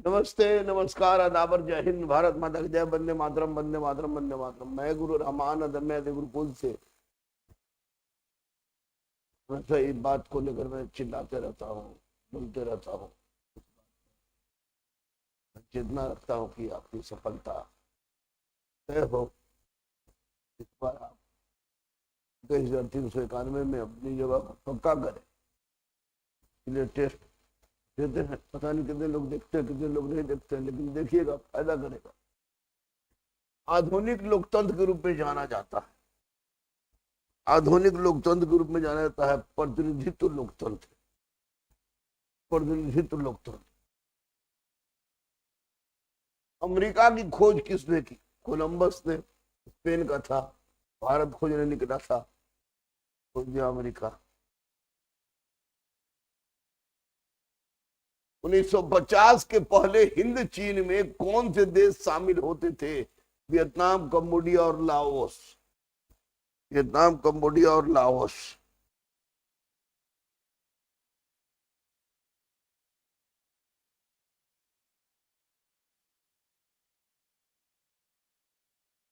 नमस्ते, नमस्कार, आदाबर, जय हिंद, भारत माता की जय। वंदे मातरम, वंदे मातरम, वंदे मातरम। मैं गुरु रहमान अदम्य आदि गुरुकुल से हमेशा इस बात को लेकर मैं चिल्लाते रहता हूँ, बोलते रहता हूँ, चेतना रखता हूँ कि आपकी सफलता तय हो। इस बार आप 2391 में अपनी जगह को पक्का करें। इसलिए टेस्ट देते हैं, पता नहीं कितने लोग देखते हैं, कितने लोग नहीं देखते हैं, लेकिन देखिएगा, फायदा करेगा। आधुनिक लोकतंत्र के रूप में जाना जाता है। आधुनिक लोकतंत्र के रूप में जाना जाता है प्रतिनिधित्व लोकतंत्र। प्रतिनिधित्व लोकतंत्र। अमेरिका की खोज किसने की? कोलंबस ने। स्पेन का था, भारत खोजने निकला था, खोज दिया अमेरिका। 1950 के पहले हिंद चीन में कौन से देश शामिल होते थे? वियतनाम, कंबोडिया और लाओस। वियतनाम, कंबोडिया और लाओस।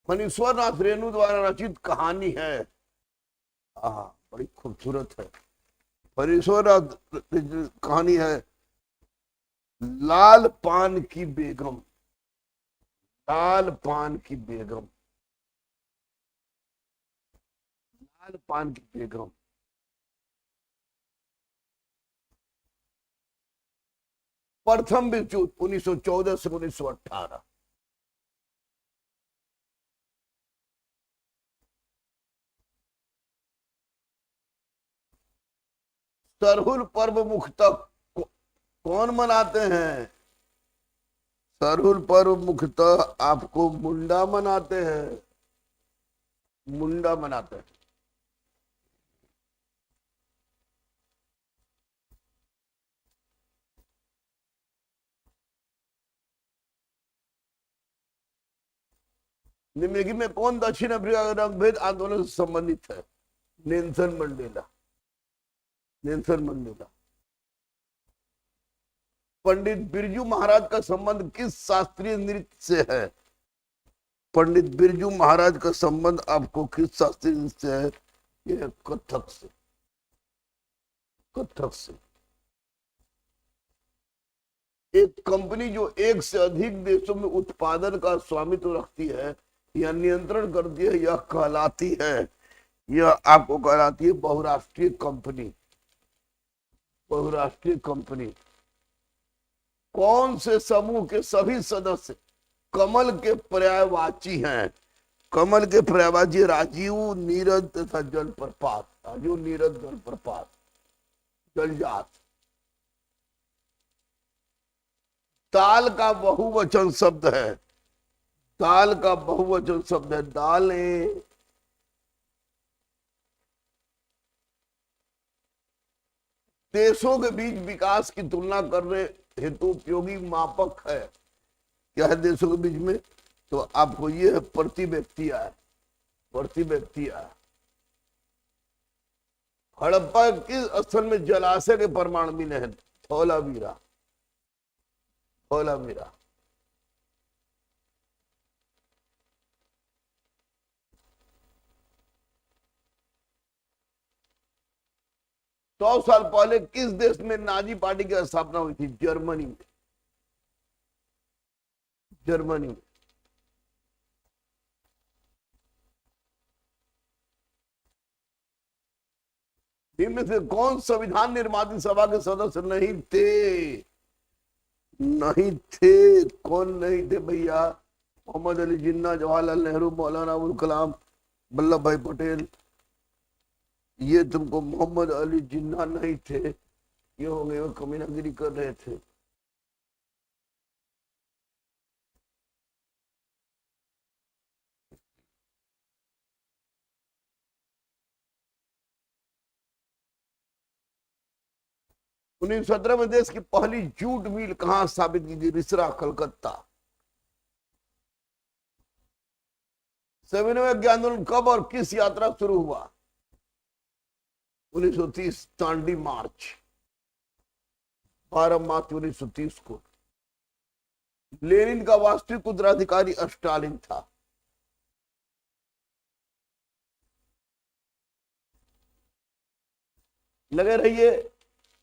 मनीश्वर नाथ रेणु द्वारा रचित कहानी है। हाँ, बड़ी खूबसूरत है। मनीश्वर नाथ कहानी है लाल पान की बेगम। लाल पान की बेगम। लाल पान की बेगम। प्रथम विश्व युद्ध 1914 से 1918। सरहुल पर्व मुख्यतः कौन मनाते हैं? सरहुल पर्व मुख्यतः आपको मुंडा मनाते हैं। मुंडा मनाते हैं। निम्नलिखित में कौन दक्षिण अफ्रीका के रंगभेद आंदोलन से संबंधित है? Nelson Mandela. Nelson Mandela. Pandit Birju Maharaj का संबंध किस शास्त्रीय नृत्य से है? पंडित बिरजू महाराज का संबंध आपको किस शास्त्रीय नृत्य से है? ये कथक से। कथक से। एक कंपनी जो एक से अधिक देशों में उत्पादन का स्वामित्व रखती है या नियंत्रण करती है, यह कहलाती है, यह आपको कहलाती है बहुराष्ट्रीय कंपनी। बहुराष्ट्रीय कंपनी। कौन से समूह के सभी सदस्य कमल के पर्यायवाची हैं? कमल के पर्यायवाची राजीव, नीरज तथा जलप्रपात। राजीव, नीरज, जलप्रपात। जलजात। ताल का बहुवचन शब्द है। ताल का बहुवचन शब्द है दालें। देशों के बीच विकास की तुलना करने हेतु उपयोगी मापक है। क्या है देशों के बीच में? तो आपको ये है प्रति व्यक्ति आय। प्रति व्यक्ति आय। हड़प्पा किस स्थल में जलाशय के प्रमाण मिले हैं? धौलावीरा। धौलावीरा। सौ साल पहले किस देश में नाजी पार्टी की स्थापना हुई थी? जर्मनी में। जर्मनी में। इनमें से कौन संविधान निर्माती सभा के सदस्य नहीं थे? नहीं थे। कौन नहीं थे भैया? मोहम्मद अली जिन्ना, जवाहरलाल नेहरू, मौलाना अबुल कलाम, वल्लभ भाई पटेल। ये तुमको मोहम्मद अली जिन्ना नहीं थे, ये हो गए वो कमीनागिरी कर रहे थे। उन्नीस 17 में देश की पहली जूट मिल कहां स्थापित की गई? रिसरा, कलकत्ता। सविनय विज्ञान आंदोलन कब और किस यात्रा शुरू हुआ? 1930 दांडी मार्च। 12 मार्च 1930 को। लेनिन का वास्तविक उत्तराधिकारी स्टालिन था। लगे रहिए,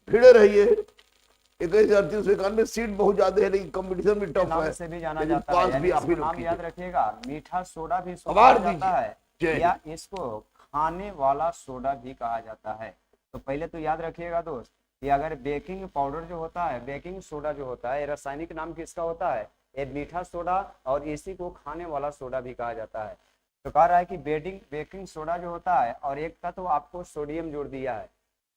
भिड़े रहिए। 21,391 सीट बहुत ज्यादा है, लेकिन कंपटीशन भी टफ नाम है, से भी जाना लेकिन जाता है, पास भी यानी आप ही इसका लोग नाम याद कीजिए। रखिएगा, मीठा सोडा भी इसको कहा आभार जाता दीजिए। है, जय या हिंद। इसको खाने वाला सोडा भी कहा जाता है। तो पहले तो याद रखिएगा दोस्त कि अगर बेकिंग पाउडर जो होता है, बेकिंग सोडा जो होता है, रासायनिक नाम किसका होता है, ये मीठा सोडा, और इसी को खाने वाला सोडा भी कहा जाता है। तो कह रहा है कि बेकिंग सोडा जो होता है, और एक का तो आपको सोडियम जोड़ दिया है।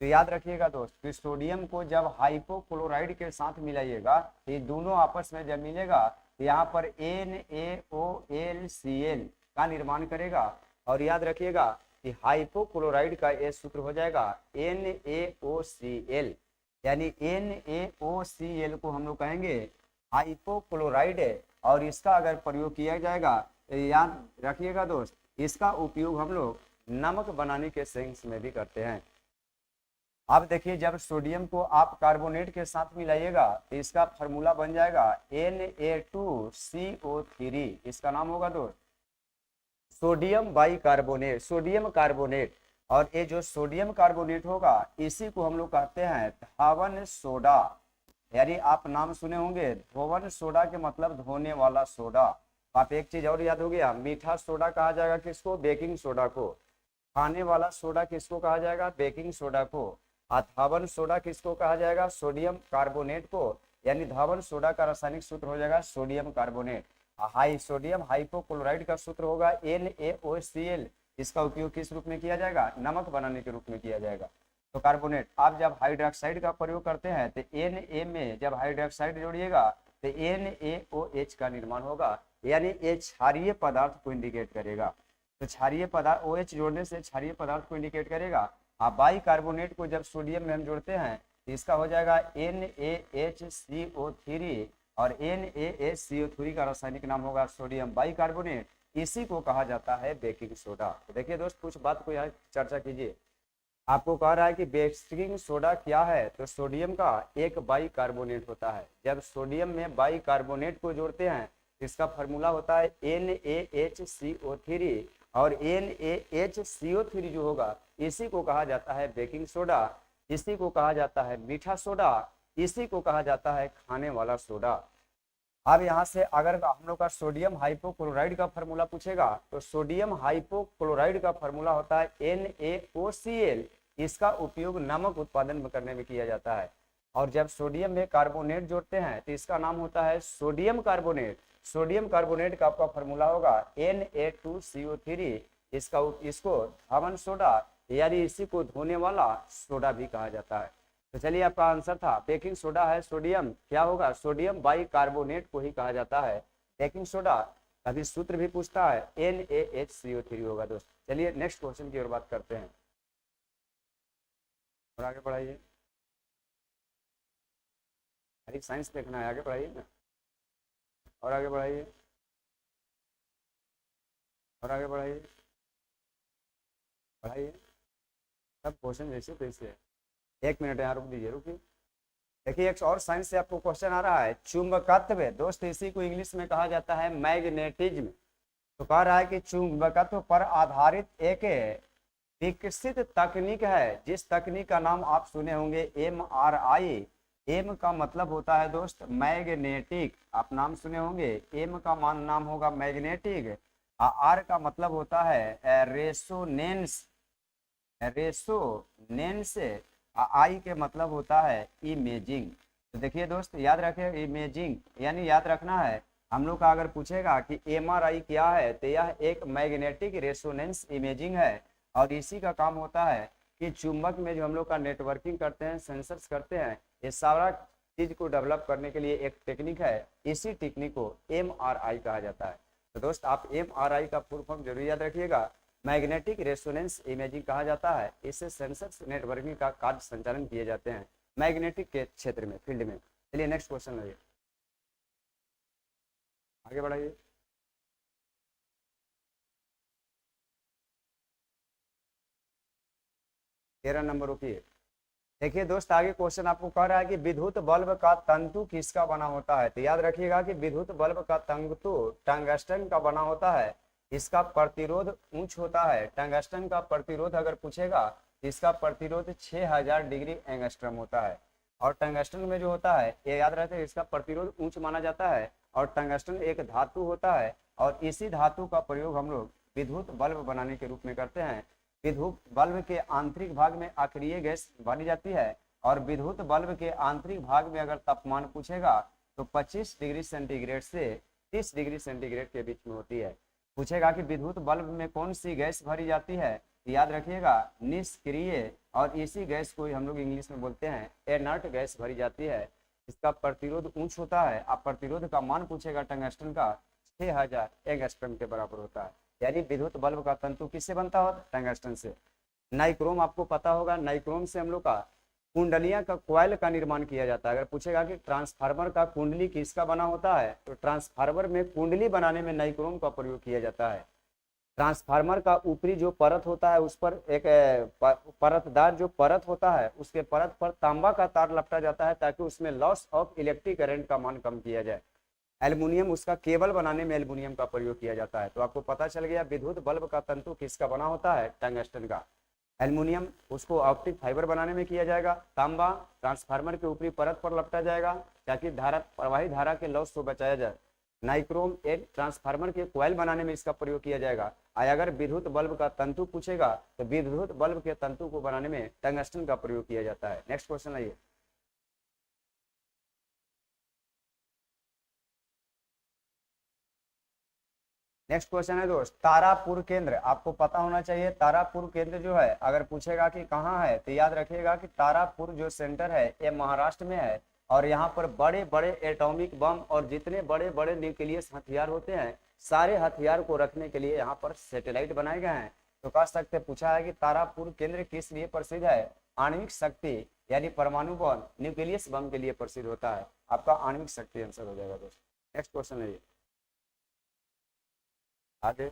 तो याद रखिएगा दोस्त कि सोडियम को जब हाइपोक्लोराइड के साथ मिलाइएगा, तो ये दोनों आपस में जब मिलेगा तो यहाँ पर NaOlCl का निर्माण करेगा। और याद रखिएगा कि हाइपोक्लोराइड का ये सूत्र हो जाएगा NaOCl, यानी NaOCl को हम लोग कहेंगे हाइपोक्लोराइड है। और इसका अगर प्रयोग किया जाएगा तो याद रखिएगा दोस्त, इसका उपयोग हम लोग नमक बनाने के सेंस में भी करते हैं। अब देखिए, जब सोडियम को आप कार्बोनेट के साथ मिलाइएगा तो इसका फार्मूला बन जाएगा Na2CO3, इसका नाम होगा दोस्त सोडियम बाइकार्बोनेट, सोडियम कार्बोनेट। और ये जो सोडियम कार्बोनेट होगा इसी को हम लोग कहते हैं धावन सोडा, यानी आप नाम सुने होंगे धोवन सोडा के मतलब धोने वाला सोडा। आप एक चीज और याद हो गया, मीठा सोडा कहा जाएगा किसको, बेकिंग सोडा को। खाने वाला सोडा किसको कहा जाएगा, बेकिंग सोडा को। धावन सोडा किसको कहा जाएगा, सोडियम कार्बोनेट को, यानी धावन सोडा का रासायनिक सूत्र हो जाएगा सोडियम कार्बोनेट। हाई सोडियम हाइपोक्लोराइड का सूत्र होगा NaOCl, इसका उपयोग किस रूप में किया जाएगा, नमक बनाने के रूप में किया जाएगा। तो कार्बोनेट, आप जब हाइड्रोक्साइड का प्रयोग करते हैं तो Na में जब हाइड्रोक्साइड जोड़िएगा तो NaOH का निर्माण होगा, यानी ये क्षारीय पदार्थ को इंडिकेट करेगा। तो क्षारीय पदार्थ OH जोड़ने से क्षारीय पदार्थ को इंडिकेट करेगा। बाई कार्बोनेट को जब सोडियम में हम जोड़ते हैं तो इसका हो जाएगा NaHCO3, और NaHCO3 का रासायनिक नाम होगा सोडियम बाइकार्बोनेट, इसी को कहा जाता है बेकिंग सोडा। तो देखिए दोस्त, कुछ बात को यहाँ चर्चा कीजिए। आपको कह रहा है कि बेकिंग सोडा क्या है, तो सोडियम का एक बाइकार्बोनेट होता है। जब सोडियम में बाइकार्बोनेट को जोड़ते हैं इसका फार्मूला होता है NaHCO3, और NaHCO3 जो होगा इसी को कहा जाता है बेकिंग सोडा, इसी को कहा जाता है मीठा सोडा, इसी को कहा जाता है खाने वाला सोडा। अब यहाँ से अगर हम लोग का सोडियम हाइपोक्लोराइड का फार्मूला पूछेगा तो सोडियम हाइपोक्लोराइड का फार्मूला होता है NaOCl, इसका उपयोग नमक उत्पादन करने में किया जाता है। और जब सोडियम में कार्बोनेट जोड़ते हैं तो इसका नाम होता है सोडियम कार्बोनेट। सोडियम कार्बोनेट का आपका फार्मूला होगा Na2CO3, इसको धावन सोडा, यानी इसी को धोने वाला सोडा भी कहा जाता है। तो चलिए, आपका आंसर था बेकिंग सोडा है सोडियम, क्या होगा, सोडियम बाइकार्बोनेट को ही कहा जाता है बेकिंग सोडा। कभी सूत्र भी पूछता है NaHCO3 होगा दोस्त। चलिए नेक्स्ट क्वेश्चन की ओर बात करते हैं, और आगे बढ़ाइए। अरे साइंस देखना है, आगे बढ़ाइए ना, और आगे बढ़ाइए, और आगे बढ़ाइए, बढ़ाइए। सब क्वेश्चन जैसे तैसे। एक मिनट यहाँ रुक दीजिए, रुकिए। देखिए, एक और साइंस से आपको क्वेश्चन आ रहा है, चुंबकत्व दोस्त, इसी को इंग्लिश में कहा जाता है मैग्नेटिज्म। तो कह रहा है कि चुंबकत्व पर आधारित एक विकसित तकनीक है, जिस तकनीक का नाम आप सुने होंगे MRI। एम का मतलब होता है दोस्त मैग्नेटिक, आप नाम सुने होंगे, एम का नाम होगा मैग्नेटिक। आर का मतलब होता है रेसोनेंस, रेसोनेंस। आई के मतलब होता है इमेजिंग। तो देखिए दोस्त, याद रखें इमेजिंग, यानी याद रखना है हम लोग का अगर पूछेगा कि MRI क्या है तो यह एक मैग्नेटिक रेसोनेंस इमेजिंग है। और इसी का काम होता है कि चुंबक में जो हम लोग का नेटवर्किंग करते हैं, सेंसर्स करते हैं, ये सारा चीज को डेवलप करने के लिए एक टेक्निक है, इसी टेक्निक को MRI कहा जाता है। तो दोस्त, आप MRI का फुल फॉर्म जरूर याद रखिएगा, मैग्नेटिक रेसोनेंस इमेजिंग कहा जाता है। इससे सेंसर्स नेटवर्किंग का कार्य संचालन किए जाते हैं मैग्नेटिक के क्षेत्र में, फील्ड में। चलिए नेक्स्ट क्वेश्चन लगे, आगे बढ़ाइए। तेरह नंबर रुकिए, देखिए दोस्त, आगे क्वेश्चन आपको कह रहा है कि विद्युत बल्ब का तंतु किसका बना होता है। तो याद रखिएगा कि विद्युत बल्ब का तंतु टंगस्टन का बना होता है। इसका प्रतिरोध उच्च होता है। टंगस्टन का प्रतिरोध अगर पूछेगा, इसका प्रतिरोध 6000 डिग्री एंगस्ट्रम होता है। और टंगस्टन में जो होता है, ये याद रहता है, इसका प्रतिरोध उच्च माना जाता है। और टंगस्टन एक धातु होता है, और इसी धातु का प्रयोग हम लोग विद्युत बल्ब बनाने के रूप में करते हैं। विद्युत बल्ब के आंतरिक भाग में अक्रिय गैस भरी जाती है, और विद्युत बल्ब के आंतरिक भाग में अगर तापमान पूछेगा तो 25 डिग्री सेंटीग्रेड से 30 डिग्री सेंटीग्रेड के बीच में होती है। पूछेगा कि विद्युत बल्ब में कौन सी गैस भरी जाती है, तो याद रखिएगा निष्क्रिय, और इसी गैस को हम लोग इंग्लिश में बोलते हैं इनर्ट गैस भरी जाती है। इसका प्रतिरोध उच्च होता है। आप प्रतिरोध का मान पूछेगा टंगस्टन का 6000 एंगस्ट्रम के बराबर होता है। यानी विद्युत बल्ब का तंतु किससे बनता है? टंगस्टन से। नाइक्रोम आपको पता होगा, नाइक्रोम से हम लोग का कुंडलियां का कॉइल का निर्माण किया जाता है। अगर पूछेगा कि ट्रांसफार्मर का कुंडली किसका बना होता है, तो ट्रांसफार्मर में कुंडली बनाने में नाइक्रोम का प्रयोग किया जाता है। ट्रांसफार्मर का ऊपरी जो परत होता है, उस पर एक परतदार जो परत होता है, उसके परत पर तांबा का तार लपटा जाता है, ताकि उसमें लॉस ऑफ इलेक्ट्रिक करंट का मान कम किया जाए। एल्युमिनियम, उसका केबल बनाने में एल्युमिनियम का प्रयोग किया जाता है। तो आपको पता चल गया विद्युत बल्ब का तंतु किसका बना होता है? टंगस्टन का। एल्युमिनियम, उसको ऑप्टिक फाइबर बनाने में किया जाएगा। तांबा ट्रांसफार्मर के ऊपरी परत पर लपटा जाएगा, ताकि धारा प्रवाही धारा के लॉस को बचाया जाए। नाइक्रोम एक ट्रांसफार्मर के कॉइल बनाने में इसका प्रयोग किया जाएगा। अगर विद्युत बल्ब का तंतु पूछेगा, तो विद्युत बल्ब के तंतु को बनाने में टंगस्टन का प्रयोग किया जाता है। नेक्स्ट क्वेश्चन आइए। नेक्स्ट क्वेश्चन है दोस्त, तारापुर केंद्र। आपको पता होना चाहिए तारापुर केंद्र जो है, अगर पूछेगा कि कहाँ है, तो याद रखिएगा कि तारापुर जो सेंटर है ये महाराष्ट्र में है। और यहाँ पर बड़े बड़े एटॉमिक बम और जितने बड़े बड़े न्यूक्लियस हथियार होते हैं, सारे हथियार को रखने के लिए यहाँ पर सैटेलाइट बनाए गए हैं। तो कह सकते पूछा है कि तारापुर केंद्र किस लिए प्रसिद्ध है? आणविक शक्ति, यानी परमाणु बम, न्यूक्लियस बम के लिए प्रसिद्ध होता है। आपका आणविक शक्ति आंसर हो जाएगा दोस्त। नेक्स्ट क्वेश्चन है ये, आगे।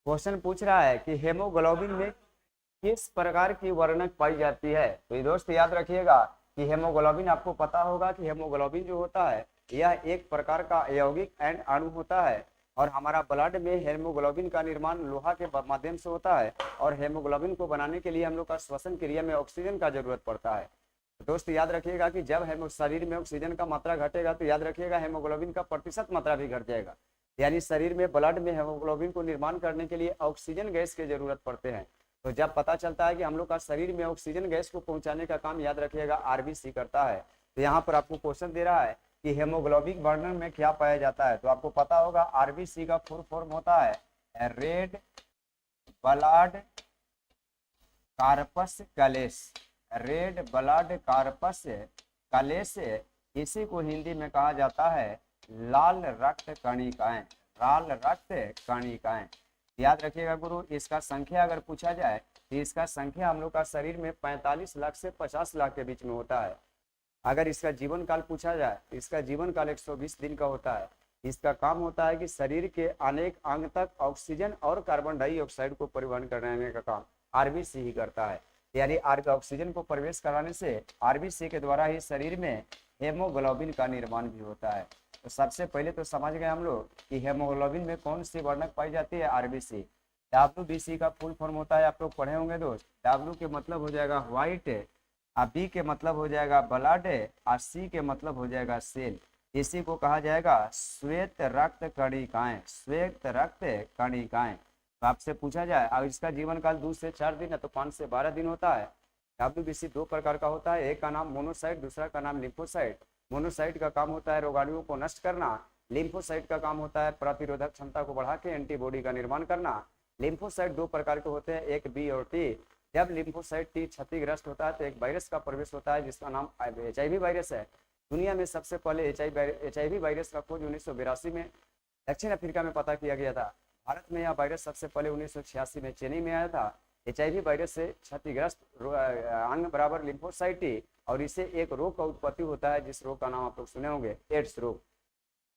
क्वेश्चन पूछ रहा है कि हेमोग्लोबिन में किस प्रकार की वर्णक पाई जाती है। तो ये दोस्त याद रखिएगा कि हेमोग्लोबिन, आपको पता होगा कि हेमोग्लोबिन जो होता है यह एक प्रकार का यौगिक एंड अणु होता है। और हमारा ब्लड में हेमोग्लोबिन का निर्माण लोहा के माध्यम से होता है। और हेमोग्लोबिन को बनाने के लिए हम लोग का श्वसन क्रिया में ऑक्सीजन का जरूरत पड़ता है। दोस्त याद रखिएगा कि जब शरीर में ऑक्सीजन का मात्रा घटेगा, तो याद रखिएगा हेमोग्लोबिन का प्रतिशत मात्रा भी घट जाएगा। यानी शरीर में ब्लड में हेमोग्लोबिन को निर्माण करने के लिए ऑक्सीजन गैस की जरूरत पड़ते हैं। तो जब पता चलता है कि हम लोग का शरीर में ऑक्सीजन गैस को पहुंचाने का काम, याद रखिएगा, आरबीसी करता है। तो यहाँ पर आपको क्वेश्चन दे रहा है कि हेमोग्लोबिन वर्णन में क्या पाया जाता है। तो आपको पता होगा आरबीसी का फुल फॉर्म होता है रेड ब्लड कार्पस कलेस। रेड ब्लड कार्पस कलेस, इसी को हिंदी में कहा जाता है लाल रक्त कणिकाएं। लाल रक्त कणिकाएं, याद रखिएगा गुरु। इसका संख्या अगर पूछा जाए, तो इसका संख्या हम लोग का शरीर में 45 लाख से 50 लाख के बीच में होता है। अगर इसका जीवन काल पूछा जाए, तो इसका जीवन काल 120 दिन का होता है। इसका काम होता है कि शरीर के अनेक अंग तक ऑक्सीजन और कार्बन डाइऑक्साइड को परिवहन कराने का काम आरबीसी ही करता है। यानी ऑक्सीजन को प्रवेश कराने से आरबीसी के द्वारा ही शरीर में हेमोग्लोबिन का निर्माण भी होता है। तो सबसे पहले तो समझ गए हम लोग कि हेमोग्लोबिन में कौन सी वर्णक पाई जाती है? आरबीसी। डब्ल्यूबीसी का फुल फॉर्म होता है, आप लोग पढ़े होंगे दोस्त। डब्ल्यू के मतलब हो जाएगा व्हाइट, बी के मतलब हो जाएगा ब्लड, और सी के मतलब हो जाएगा सेल। इसी को कहा जाएगा श्वेत रक्त कणिकाएं। श्वेत रक्त कणिकाएं। तो आपसे पूछा जाए, अब इसका जीवन काल 2 से 4 दिन है, तो 5 से 12 दिन होता है। डब्ल्यूबीसी 2 प्रकार का होता है, एक का नाम मोनोसाइट, दूसरा का नाम लिम्फोसाइट। मोनोसाइट का काम होता है रोगाणुओं को नष्ट करना। लिम्फोसाइट का काम होता है प्रतिरोधक क्षमता को बढ़ा के एंटीबॉडी का निर्माण करना। लिम्फोसाइट 2 प्रकार के होते हैं, एक बी और टी। जब लिम्फोसाइट टी क्षतिग्रस्त होता है, तो एक वायरस का प्रवेश होता है जिसका नाम HIV वायरस है। दुनिया में सबसे पहले HIV वायरस का खोज 1982 में दक्षिण अफ्रीका में पता किया गया था। भारत में यह वायरस सबसे पहले 1986 में चेन्नई में आया था। HIV वायरस से क्षतिग्रस्त अंग बराबर लिम्फोसाइट, और इससे एक रोग का उत्पत्ति होता है, जिस रोग का नाम आप लोग सुने होंगे, एड्स रोग।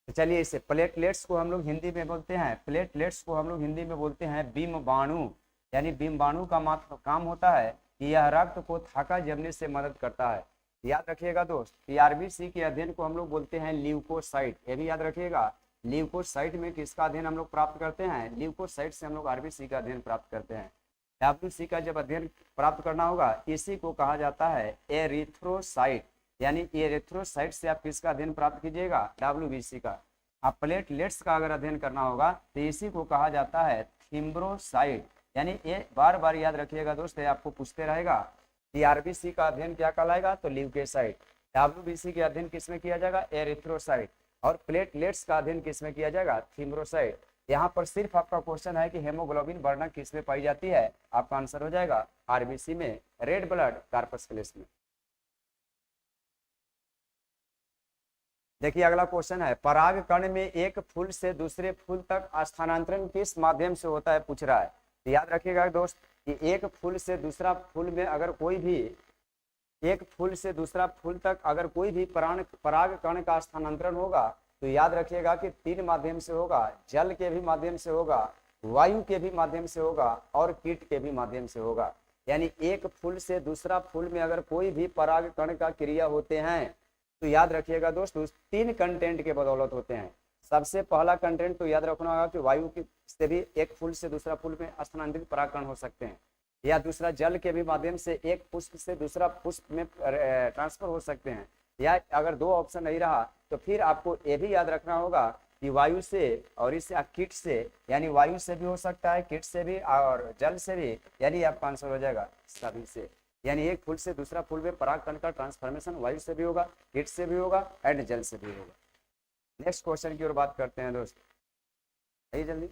तो चलिए इसे प्लेटलेट्स को हम लोग हिंदी में बोलते हैं, प्लेटलेट्स को हम लोग हिंदी में बोलते हैं बिम्बाणु। यानी बिम्बाणु का काम होता है कि यह रक्त को थाका जमने से मदद करता है। याद रखिएगा दोस्त, आरबीसी के अध्ययन को हम लोग बोलते हैं ल्यूकोसाइट, ये भी याद रखिएगा। ल्यूकोसाइट में किसका अध्ययन हम लोग प्राप्त करते हैं? ल्यूकोसाइट से हम लोग आरबीसी का अध्ययन प्राप्त करते हैं। डब्ल्यूसी का जब अध्ययन प्राप्त करना होगा, इसी को कहा जाता है एरिथ्रोसाइट। यानी एरिथ्रोसाइट से आप किसका अध्ययन प्राप्त कीजिएगा? डब्ल्यूबीसी का। आप प्लेटलेट्स का अगर अध्ययन करना होगा तो इसी को कहा जाता है थिम्ब्रोसाइट। यानी ये बार बार याद रखिएगा दोस्त, आपको पूछते रहेगा कि आरबीसी का अध्ययन क्या कहलाएगा? तो ल्यूकोसाइट। डब्ल्यूबीसी के अध्ययन किसमें किया जाएगा? एरिथ्रोसाइट। और प्लेटलेट्स का अध्ययन किसमें किया जाएगा? थिम्ब्रोसाइट। यहाँ पर सिर्फ आपका क्वेश्चन है कि हेमोग्लोबिन वर्णक किसमें पाई जाती है? आपका आंसर हो जाएगा आरबीसी में, रेड ब्लड कार्पस्कुलस में। देखिए अगला क्वेश्चन है, पराग कण में एक फूल से दूसरे फूल तक स्थानांतरण किस माध्यम से होता है, पूछ रहा है। तो याद रखिएगा दोस्त कि एक फूल से दूसरा फूल में अगर कोई भी, एक फूल से दूसरा फूल तक अगर कोई भी पराग कण का स्थानांतरण होगा तो याद रखिएगा कि 3 माध्यम से होगा। जल के भी माध्यम से होगा, वायु के भी माध्यम से होगा और कीट के भी माध्यम से होगा। यानी एक फूल से दूसरा फूल में अगर कोई भी पराग कण का क्रिया होते हैं तो याद रखिएगा दोस्त उस 3 कंटेंट के बदौलत होते हैं। सबसे पहला कंटेंट तो याद रखना होगा कि वायु की से भी एक फूल से दूसरा फूल में स्थानांतरित परागकण हो सकते हैं, या दूसरा जल के भी माध्यम से एक पुष्प से दूसरा पुष्प में ट्रांसफर हो सकते हैं, या अगर 2 ऑप्शन नहीं रहा तो फिर आपको ये भी याद रखना होगा कि वायु से और इससे कीट से, यानी वायु से भी हो सकता है, कीट से भी और जल से भी, यानी आपका आंसर हो जाएगा सभी से। यानी एक फूल से दूसरा फूल में परागकण का ट्रांसफॉर्मेशन वायु से भी होगा, कीट से भी होगा एंड जल से भी होगा। नेक्स्ट क्वेश्चन की ओर बात करते हैं दोस्त, आइए जल्दी,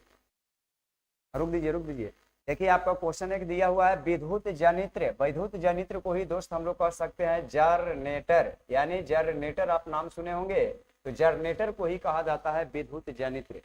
रुक दीजिए। देखिए आपका क्वेश्चन एक दिया हुआ है विद्युत जनित्र। विद्युत जनित्र को ही दोस्त हम लोग कह सकते हैं जनरेटर। यानी जनरेटर आप नाम सुने होंगे, तो जनरेटर को ही कहा जाता है विद्युत जनित्र।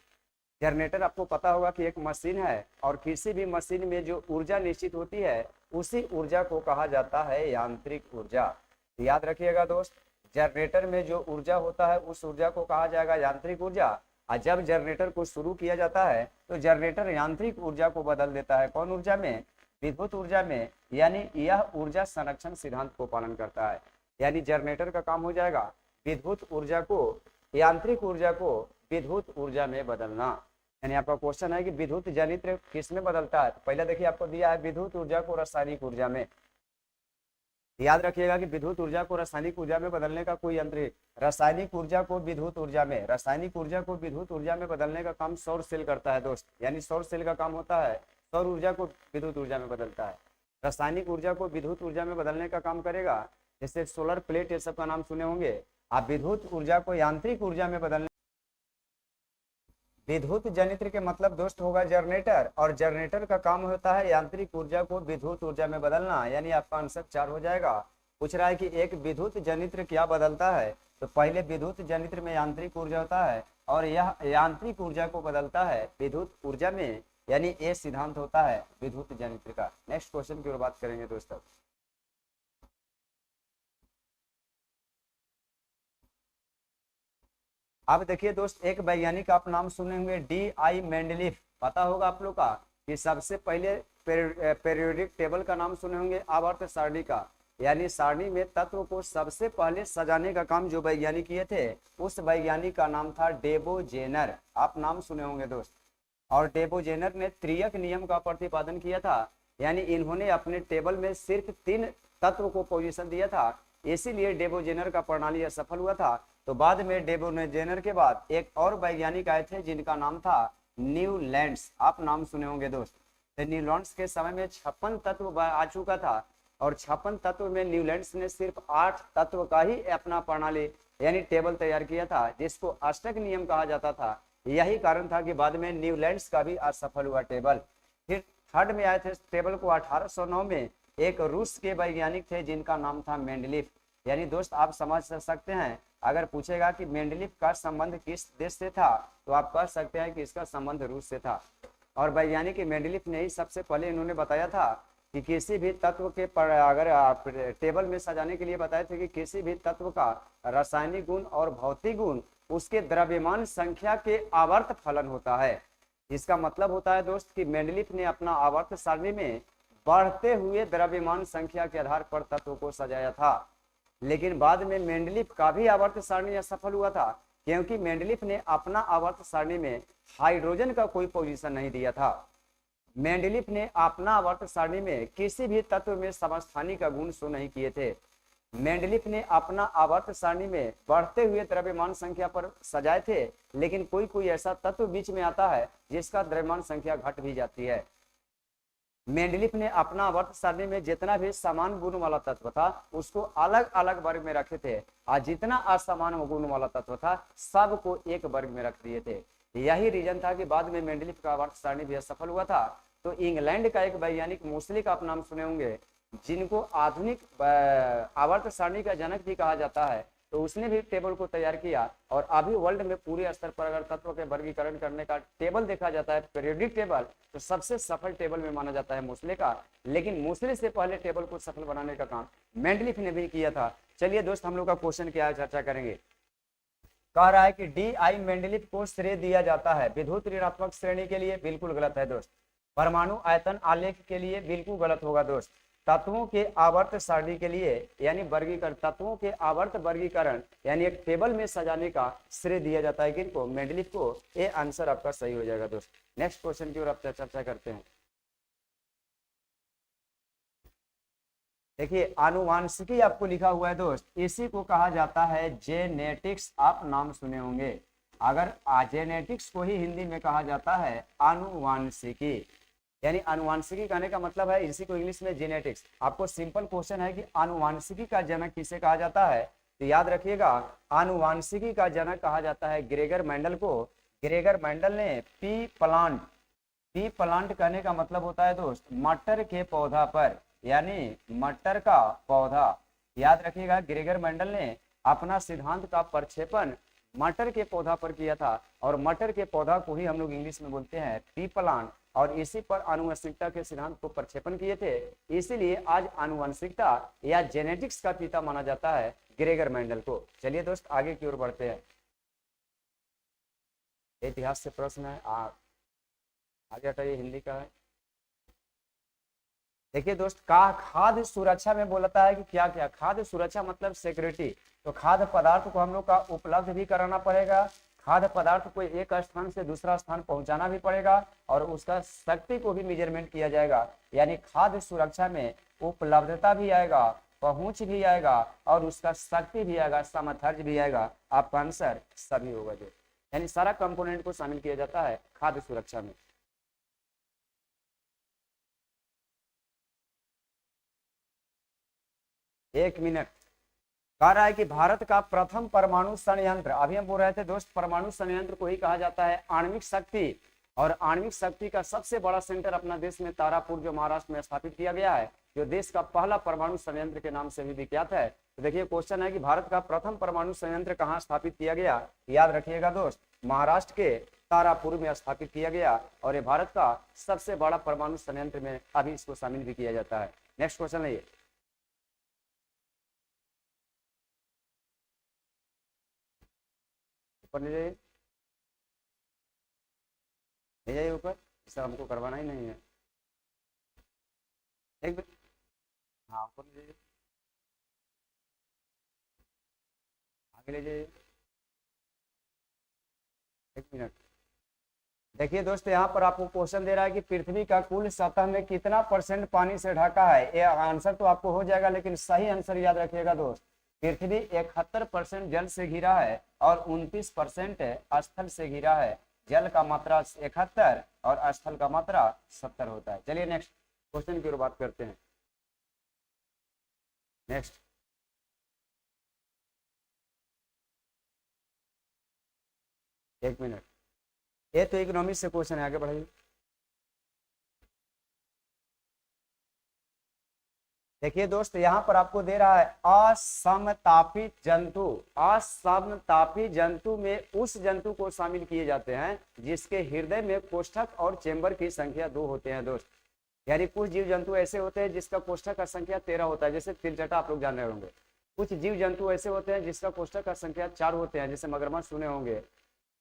जनरेटर आपको पता होगा कि एक मशीन है और किसी भी मशीन में जो ऊर्जा निश्चित होती है उसी ऊर्जा को कहा जाता है यांत्रिक ऊर्जा। याद रखिएगा दोस्त, जनरेटर में जो ऊर्जा होता है उस ऊर्जा को कहा जाएगा यांत्रिक ऊर्जा। और जब जनरेटर को शुरू किया जाता है तो जनरेटर यांत्रिक ऊर्जा को बदल देता है कौन ऊर्जा में? विद्युत ऊर्जा में। यानी यह ऊर्जा संरक्षण सिद्धांत को पालन करता है। यानी जनरेटर का काम हो जाएगा विद्युत ऊर्जा को, यांत्रिक ऊर्जा को विद्युत ऊर्जा में बदलना। यानी आपका क्वेश्चन है कि विद्युत जनित्र किस में बदलता है? पहले देखिए आपको दिया है विद्युत ऊर्जा को रासायनिक ऊर्जा में। याद रखिएगा कि विद्युत ऊर्जा को रासायनिक ऊर्जा में बदलने का कोई यंत्र, रासायनिक ऊर्जा को विद्युत ऊर्जा में, रासायनिक ऊर्जा को विद्युत ऊर्जा में बदलने का काम सौर सेल करता है दोस्त। यानी सौर सेल का काम होता है सौर ऊर्जा को विद्युत ऊर्जा में बदलता है। रासायनिक ऊर्जा को विद्युत ऊर्जा में बदलने का काम करेगा, जैसे सोलर प्लेट, ये सब का नाम सुने होंगे आप। विद्युत ऊर्जा को यांत्रिक ऊर्जा में बदलने, विद्युत जनित्र के मतलब दोस्त होगा जनरेटर, और जनरेटर का काम होता है यांत्रिक ऊर्जा को विद्युत ऊर्जा में बदलना। यानी आपका आंसर 4 हो जाएगा। पूछ रहा है कि एक विद्युत जनित्र क्या बदलता है, तो पहले विद्युत जनित्र में यांत्रिक ऊर्जा होता है और यह यांत्रिक ऊर्जा को बदलता है विद्युत ऊर्जा में। यानी ये सिद्धांत होता है विद्युत जनित्र का। नेक्स्ट क्वेश्चन की ओर बात करेंगे दोस्तों। अब देखिए दोस्त, एक वैज्ञानिक आप नाम सुने होंगे D.I. मेंडलीफ। पता होगा आप लोग का कि सबसे पहले पीरियोडिक टेबल का नाम सुने होंगे, आवर्त सारणी का। यानी सारणी में तत्व को सबसे पहले सजाने का काम जो वैज्ञानिक किए थे उस वैज्ञानिक का नाम था डेबोजेनर। आप नाम सुने होंगे दोस्त। और डेबोजेनर ने त्रियक नियम का प्रतिपादन किया था। यानी इन्होंने अपने टेबल में सिर्फ 3 तत्व को पोजीशन दिया था, इसीलिए डेबोजेनर का प्रणाली असफल हुआ था। तो बाद में डेबोजेनर के बाद एक और वैज्ञानिक आए थे जिनका नाम था न्यूलैंड्स। आप नाम सुने होंगे दोस्त। तो न्यूलैंड्स के समय में 56 तत्व आ चुका था और 56 तत्व में न्यूलैंड्स ने सिर्फ 8 तत्व का ही अपना प्रणाली यानी टेबल तैयार किया था, जिसको अष्टक नियम कहा जाता था। यही कारण था कि बाद में न्यूलैंड्स का भी असफल हुआ टेबल। फिर थर्ड में आए थे टेबल को 1809 में एक रूस के वैज्ञानिक थे जिनका नाम था मेंडलीफ। यानी दोस्त आप समझ सकते हैं, अगर पूछेगा कि मेंडलीफ का संबंध किस देश से था तो आप कह सकते हैं कि इसका संबंध रूस से था। और वैज्ञानिक मेंडलीफ ने ही सबसे पहले इन्होंने बताया था कि किसी भी तत्व के अगर आप टेबल में सजाने के लिए बताए थे कि किसी भी तत्व का रासायनिक गुण और भौतिक गुण उसके द्रव्यमान संख्या के आवर्त फलन होता है। इसका मतलब होता है दोस्त कि मेंडलीफ ने अपना आवर्त सारणी में बढ़ते हुए द्रव्यमान संख्या के आधार पर तत्व को सजाया था। लेकिन बाद में मेंडलीफ का भी आवर्त सारणी असफल हुआ था, क्योंकि मेंडलीफ ने अपना आवर्त सारणी में हाइड्रोजन का कोई पोजीशन नहीं दिया था। मेंडलीफ ने अपना आवर्त सारणी में किसी भी तत्व में समस्थानी का गुण शो नहीं किए थे। मेंडलीफ ने अपना आवर्त सारणी में बढ़ते हुए द्रव्यमान संख्या पर सजाए थे, लेकिन कोई कोई ऐसा तत्व बीच में आता है जिसका द्रव्यमान संख्या घट भी जाती है। मेंडलीफ ने अपना आवर्त सारणी में जितना भी समान गुण वाला तत्व था उसको अलग अलग वर्ग में रखे थे, और जितना असमान गुण वाला तत्व था सबको एक वर्ग में रख दिए थे। यही रीजन था कि बाद में मेंडलीफ का आवर्त सारणी भी असफल हुआ था। तो इंग्लैंड का एक वैज्ञानिक मोसले का आप नाम सुने होंगे, जिनको आधुनिक आवर्त सारणी का जनक भी कहा जाता है, तो उसने भी टेबल को तैयार किया। और अभी वर्ल्ड में पूरे स्तर पर अगर तत्वों के वर्गीकरण करने का टेबल देखा जाता है, पीरियोडिक टेबल, तो सबसे सफल टेबल में माना जाता है मोसले का। लेकिन मोसले से पहले टेबल को सफल बनाने का काम मेंडलीफ ने भी किया था। चलिए दोस्त, हम लोग का क्वेश्चन क्या है चर्चा करेंगे। कह रहा है कि डी आई मेंडलीफ को श्रेय दिया जाता है विद्युत ऋणात्मक श्रेणी के लिए, बिल्कुल गलत है दोस्त। परमाणु आयतन आलेख के लिए बिल्कुल गलत होगा दोस्त। तत्वों के आवर्त सारणी के लिए यानी वर्गीकरण, तत्वों के आवर्त वर्गीकरण यानी एक टेबल में सजाने का श्रेय दिया जाता है किनको? मेंडलीफ को। ये आंसर आपका सही हो जाएगा दोस्त। नेक्स्ट क्वेश्चन की ओर आप चर्चा करते हैं। देखिए, आनुवांशिकी आपको लिखा हुआ है दोस्त, इसी को कहा जाता है जेनेटिक्स। आप नाम सुने होंगे। अगर जेनेटिक्स को ही हिंदी में कहा जाता है आनुवांशिकी, यानी आनुवांशिकी कहने का मतलब है इसी को इंग्लिश में जेनेटिक्स। आपको सिंपल क्वेश्चन है कि आनुवांशिकी का जनक किसे कहा जाता है, तो याद रखिएगा आनुवांशिकी का जनक कहा जाता है ग्रेगर मेंडल को। ग्रेगर मेंडल ने पी प्लांट कहने का मतलब होता है दोस्त मटर के पौधा पर, यानी मटर का पौधा। याद रखिएगा ग्रेगर मेंडल ने अपना सिद्धांत का प्रक्षेपण मटर के पौधा पर किया था, और मटर के पौधा को ही हम लोग इंग्लिश में बोलते हैं पी प्लांट, और इसी पर आनुवंशिकता के सिद्धांत को प्रक्षेपण किए थे। इसीलिए आज आनुवंशिकता या जेनेटिक्स का पिता माना जाता है ग्रेगर मेंडल को। चलिए दोस्त, आगे की ओर बढ़ते हैं। इतिहास से प्रश्न है, आगे हटाइए, हिंदी का है। देखिए दोस्त, खाद्य सुरक्षा में बोलता है कि क्या क्या खाद्य सुरक्षा मतलब सिक्योरिटी। तो खाद्य पदार्थ को हम लोग का उपलब्ध भी कराना पड़ेगा, खाद्य पदार्थ को एक स्थान से दूसरा स्थान पहुंचाना भी पड़ेगा, और उसका शक्ति को भी मेजरमेंट किया जाएगा। यानी खाद्य सुरक्षा में उपलब्धता भी आएगा, पहुंच भी आएगा, और उसका शक्ति भी आएगा, सामर्थ्य भी आएगा। आपका आंसर सभी होगा जो, यानी सारा कंपोनेंट को शामिल किया जाता है खाद्य सुरक्षा में। एक मिनट। कह रहा है कि भारत का प्रथम परमाणु संयंत्र, अभी हम बोल रहे थे दोस्त परमाणु संयंत्र को ही कहा जाता है आणविक शक्ति, और आणविक शक्ति का सबसे बड़ा सेंटर अपना देश में तारापुर जो महाराष्ट्र में स्थापित किया गया है, जो देश का पहला परमाणु संयंत्र के नाम से भी विख्यात है। तो देखिए क्वेश्चन है कि भारत का प्रथम परमाणु संयंत्र कहाँ स्थापित किया गया। याद रखिएगा दोस्त, महाराष्ट्र के तारापुर में स्थापित किया गया, और ये भारत का सबसे बड़ा परमाणु संयंत्र में अभी इसको शामिल भी किया जाता है। नेक्स्ट क्वेश्चन है ये, ऊपर ले जाइए, ले जाइए ऊपर, इसका हमको करवाना ही नहीं है। एक मिनट, हाँ ऊपर ले जाइए, आगे ले जाइए, एक मिनट। देखिए दोस्त, यहाँ पर आपको क्वेश्चन दे रहा है कि पृथ्वी का कुल सतह में कितना % पानी से ढका है। ये आंसर तो आपको हो जाएगा, लेकिन सही आंसर याद रखिएगा दोस्त, पृथ्वी 71% जल से घिरा है और 29% स्थल से घिरा है। जल का मात्रा 71 और स्थल का मात्रा 70 होता है। चलिए नेक्स्ट क्वेश्चन की ओर बात करते हैं। नेक्स्ट, एक मिनट, ये तो इकोनॉमिक्स से क्वेश्चन है, आगे बढ़ाइए। देखिए दोस्त, यहाँ पर आपको दे रहा है असमतापी जंतु। असमतापी जंतु में उस जंतु को शामिल किए जाते हैं जिसके हृदय में कोष्ठक और चेंबर की संख्या 2 होते हैं दोस्त। यानी कुछ जीव जंतु ऐसे होते हैं जिसका कोष्ठक का संख्या 13 होता है, जैसे तिलचटा आप लोग जान रहे होंगे। कुछ जीव जंतु ऐसे होते हैं जिसका कोष्ठक का संख्या 4 होते हैं, जैसे मगरमच्छ सुने होंगे,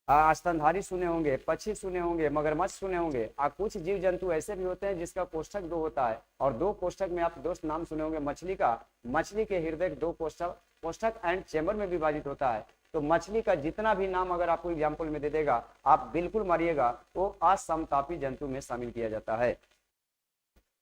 स्तनधारी सुने होंगे, पक्षी सुने होंगे, मगरमच्छ सुने होंगे। कुछ जीव जंतु ऐसे भी होते हैं जिसका कोष्ठक 2 होता है, और 2 कोष्ठक में आप दोस्त नाम सुने होंगे मछली का। मछली के हृदय 2 कोष्ठक एंड चेम्बर में विभाजित होता है। तो मछली का जितना भी नाम अगर आपको एग्जाम्पल में दे देगा, आप बिल्कुल मारिएगा, वो असमतापी जंतु में शामिल किया जाता है।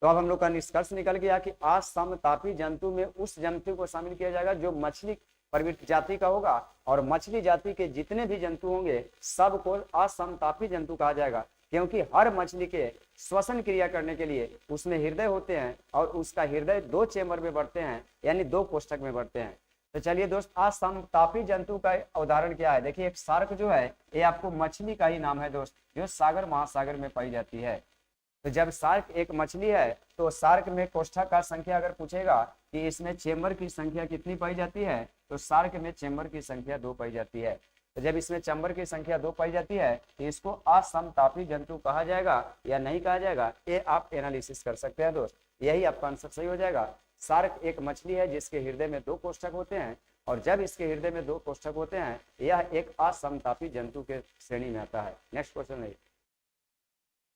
तो अब हम लोग का निष्कर्ष निकल गया कि असमतापी जंतु में उस जंतु को शामिल किया जाएगा जो मछली प्रवृत्ति जाति का होगा, और मछली जाति के जितने भी जंतु होंगे सबको असमतापी जंतु कहा जाएगा, क्योंकि हर मछली के श्वसन क्रिया करने के लिए उसमें हृदय होते हैं, और उसका हृदय 2 चेम्बर में बढ़ते हैं, यानी 2 कोष्ठक में बढ़ते हैं। तो चलिए दोस्त, असमतापी जंतु का उदाहरण क्या है? देखिए, एक शार्क जो है ये आपको मछली का ही नाम है दोस्त, जो सागर महासागर में पाई जाती है। तो जब शार्क एक मछली है तो शार्क में कोष्ठक का संख्या अगर पूछेगा कि इसमें चेम्बर की संख्या कितनी पाई जाती है, तो शार्क में चेम्बर की संख्या 2 पाई जाती है। तो जब इसमें चेम्बर की संख्या 2 पाई जाती है तो इसको असमतापी जंतु कहा जाएगा या नहीं कहा जाएगा, ये आप एनालिसिस कर सकते हैं दोस्त। यही आपका आंसर सही हो जाएगा। शार्क एक मछली है जिसके हृदय में 2 कोष्ठक होते हैं, और जब इसके हृदय में 2 कोष्ठक होते हैं, यह एक असमतापी जंतु के श्रेणी में आता है। नेक्स्ट क्वेश्चन है,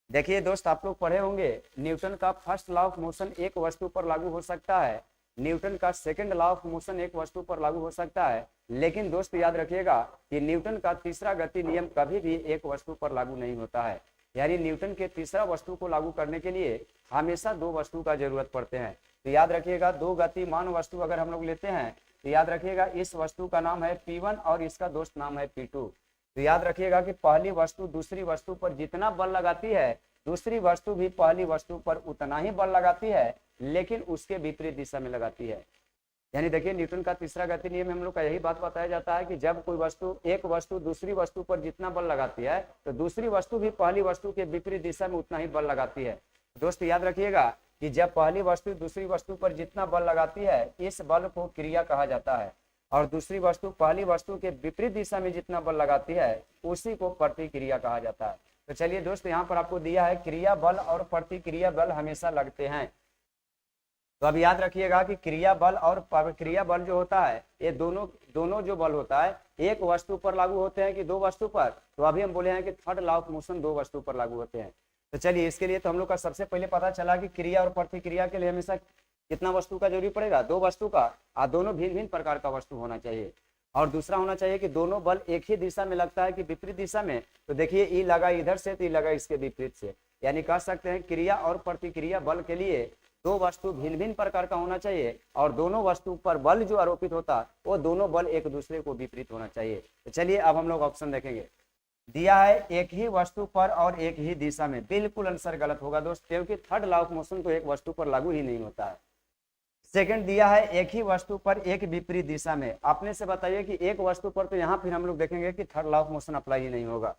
देखिए दोस्त, आप लोग पढ़े होंगे न्यूटन का फर्स्ट लॉ ऑफ मोशन एक वस्तु पर लागू हो सकता है, न्यूटन का सेकंड लॉ ऑफ मोशन एक वस्तु पर लागू हो सकता है, लेकिन दोस्त याद रखिएगा कि न्यूटन का तीसरा गति नियम कभी भी एक वस्तु पर लागू नहीं होता है। यानी न्यूटन के तीसरा वस्तु को लागू करने के लिए हमेशा 2 वस्तु का जरूरत पड़ते हैं। तो याद रखिएगा, 2 गतिमान वस्तु अगर हम लोग लेते हैं तो याद रखिएगा इस वस्तु का नाम है P1 और इसका दोस्त नाम है P2। तो याद रखिएगा कि पहली वस्तु दूसरी वस्तु पर जितना बल लगाती है, दूसरी वस्तु भी पहली वस्तु पर उतना ही बल लगाती है, लेकिन उसके विपरीत दिशा में लगाती है। यानी देखिए, न्यूटन का तीसरा गति नियम में हम लोग का यही बात बताया जाता है कि जब कोई वस्तु एक वस्तु दूसरी वस्तु पर जितना बल लगाती है, तो दूसरी वस्तु भी पहली वस्तु के विपरीत दिशा में उतना ही बल लगाती है। दोस्त याद रखिएगा कि जब पहली वस्तु दूसरी वस्तु पर जितना बल लगाती है, इस बल को क्रिया कहा जाता है, और दूसरी वस्तु पहली वस्तु के विपरीत दिशा में जितना बल लगाती है उसी को प्रतिक्रिया कहा जाता है। तो चलिए दोस्त, यहाँ पर आपको दिया है क्रिया बल और प्रतिक्रिया बल हमेशा लगते हैं। तो अब याद रखिएगा कि क्रिया बल और प्रतिक्रिया बल जो होता है, ये दोनों जो बल होता है एक वस्तु पर लागू होते हैं कि 2 वस्तु पर। तो अभी हम बोले हैं कि थर्ड लॉ ऑफ मोशन 2 वस्तु पर लागू होते हैं। तो चलिए, इसके लिए तो हम लोग का सबसे पहले पता चला कि क्रिया और प्रतिक्रिया के लिए हमेशा कितना वस्तु का जरूरी पड़ेगा? 2 वस्तु का, और दोनों भिन्न भिन्न प्रकार का वस्तु होना चाहिए। और दूसरा होना चाहिए कि दोनों बल एक ही दिशा में लगता है कि विपरीत दिशा में। तो देखिए, ई लगा इधर से तो ई लगा इसके विपरीत से, यानी कह सकते हैं क्रिया और प्रतिक्रिया बल के लिए 2 वस्तु भिन्न भिन्न प्रकार का होना चाहिए, और दोनों वस्तु पर बल जो आरोपित होता वो दोनों बल एक दूसरे को विपरीत होना चाहिए। तो चलिए, अब हम लोग ऑप्शन देखेंगे। दिया है एक ही वस्तु पर और एक ही दिशा में, बिल्कुल आंसर गलत होगा दोस्त, क्योंकि थर्ड लॉ ऑफ मोशन तो एक वस्तु पर लागू ही नहीं होता है। सेकंड दिया है एक ही वस्तु पर एक विपरीत दिशा में। अपने से बताइए कि एक वस्तु पर, तो यहाँ फिर हम लोग देखेंगे कि third law of motion apply ही नहीं होगा।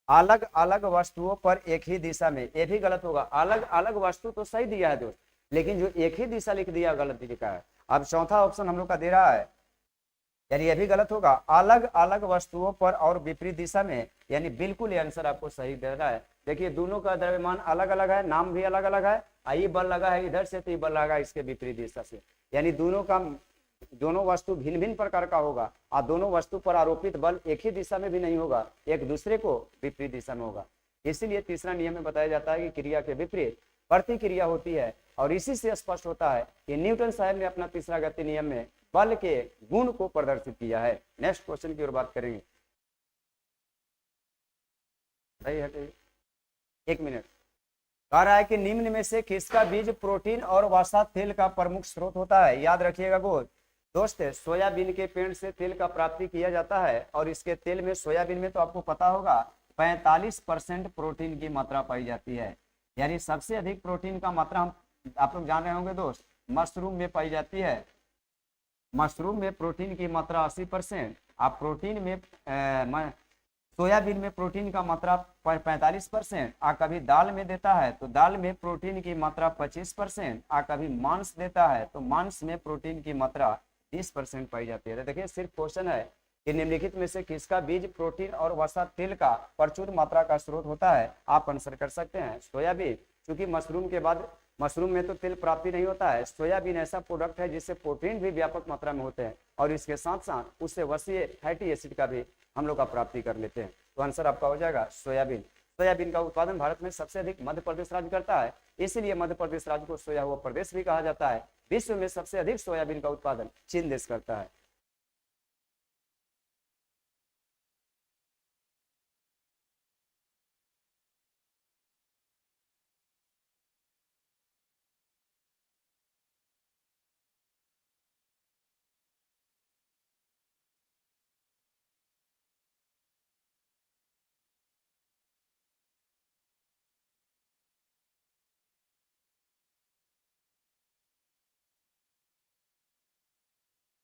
अलग अलग वस्तुओं पर एक ही दिशा में, ये भी गलत होगा। अलग अलग वस्तु तो सही दिया है दोस्त, लेकिन जो एक ही दिशा लिख दिया गलत लिखा है। अब चौथा ऑप्शन हम लोग का दे रहा है, यानी ये भी गलत होगा। अलग अलग वस्तुओं पर और विपरीत दिशा में, यानी बिल्कुल ये आंसर आपको सही दे रहा है। देखिए, दोनों का द्रव्यमान अलग अलग है, नाम भी अलग अलग है। ये बल लगा है इधर से, तो ये बल लगा इसके विपरीत दिशा से, यानी दोनों वस्तु भिन्न भिन्न प्रकार का होगा, और दोनों वस्तु पर आरोपित बल एक ही दिशा में भी नहीं होगा, एक दूसरे को विपरीत दिशा में होगा। इसीलिए तीसरा नियम में बताया जाता है कि क्रिया के विपरीत प्रतिक्रिया होती है, और इसी से स्पष्ट होता है कि न्यूटन साहब ने अपना तीसरा गति नियम में बल के गुण को प्रदर्शित किया है। नेक्स्ट क्वेश्चन की ओर बात करेंगे। सही है, 1 मिनट। कह रहा है कि निम्न में से किसका बीज प्रोटीन और वसा तेल का प्रमुख स्रोत होता है? याद रखिएगा दोस्त, सोयाबीन के पेड़ से तेल का प्राप्ति किया जाता है, और इसके तेल में, सोयाबीन में तो आपको पता होगा 45% प्रोटीन की मात्रा पाई जाती है। यानी सबसे अधिक प्रोटीन का मात्रा आप लोग जान रहे होंगे दोस्त, मशरूम में पाई जाती है। मशरूम में प्रोटीन की मात्रा 80%, आप प्रोटीन में सोयाबीन में प्रोटीन का मात्रा 45%, कभी दाल में देता है तो दाल में प्रोटीन की मात्रा 25%, कभी मांस देता है तो मांस में प्रोटीन की मात्रा 20% पाई जाती है। तो देखिए, सिर्फ क्वेश्चन है कि निम्नलिखित में से किसका बीज प्रोटीन और वसा तेल का प्रचुर मात्रा का स्रोत होता है? आप आंसर कर सकते हैं सोयाबीन, क्योंकि मशरूम के बाद मशरूम में तो तेल प्राप्ति नहीं होता है। सोयाबीन ऐसा प्रोडक्ट है जिससे प्रोटीन भी व्यापक मात्रा में होते हैं और इसके साथ साथ उससे वसीय फैटी एसिड का भी हम लोग का प्राप्ति कर लेते हैं। तो आंसर आपका हो जाएगा सोयाबीन। सोयाबीन का उत्पादन भारत में सबसे अधिक मध्य प्रदेश राज्य करता है, इसलिए मध्य प्रदेश राज्य को सोया हुआ प्रदेश भी कहा जाता है। विश्व में सबसे अधिक सोयाबीन का उत्पादन चीन देश करता है।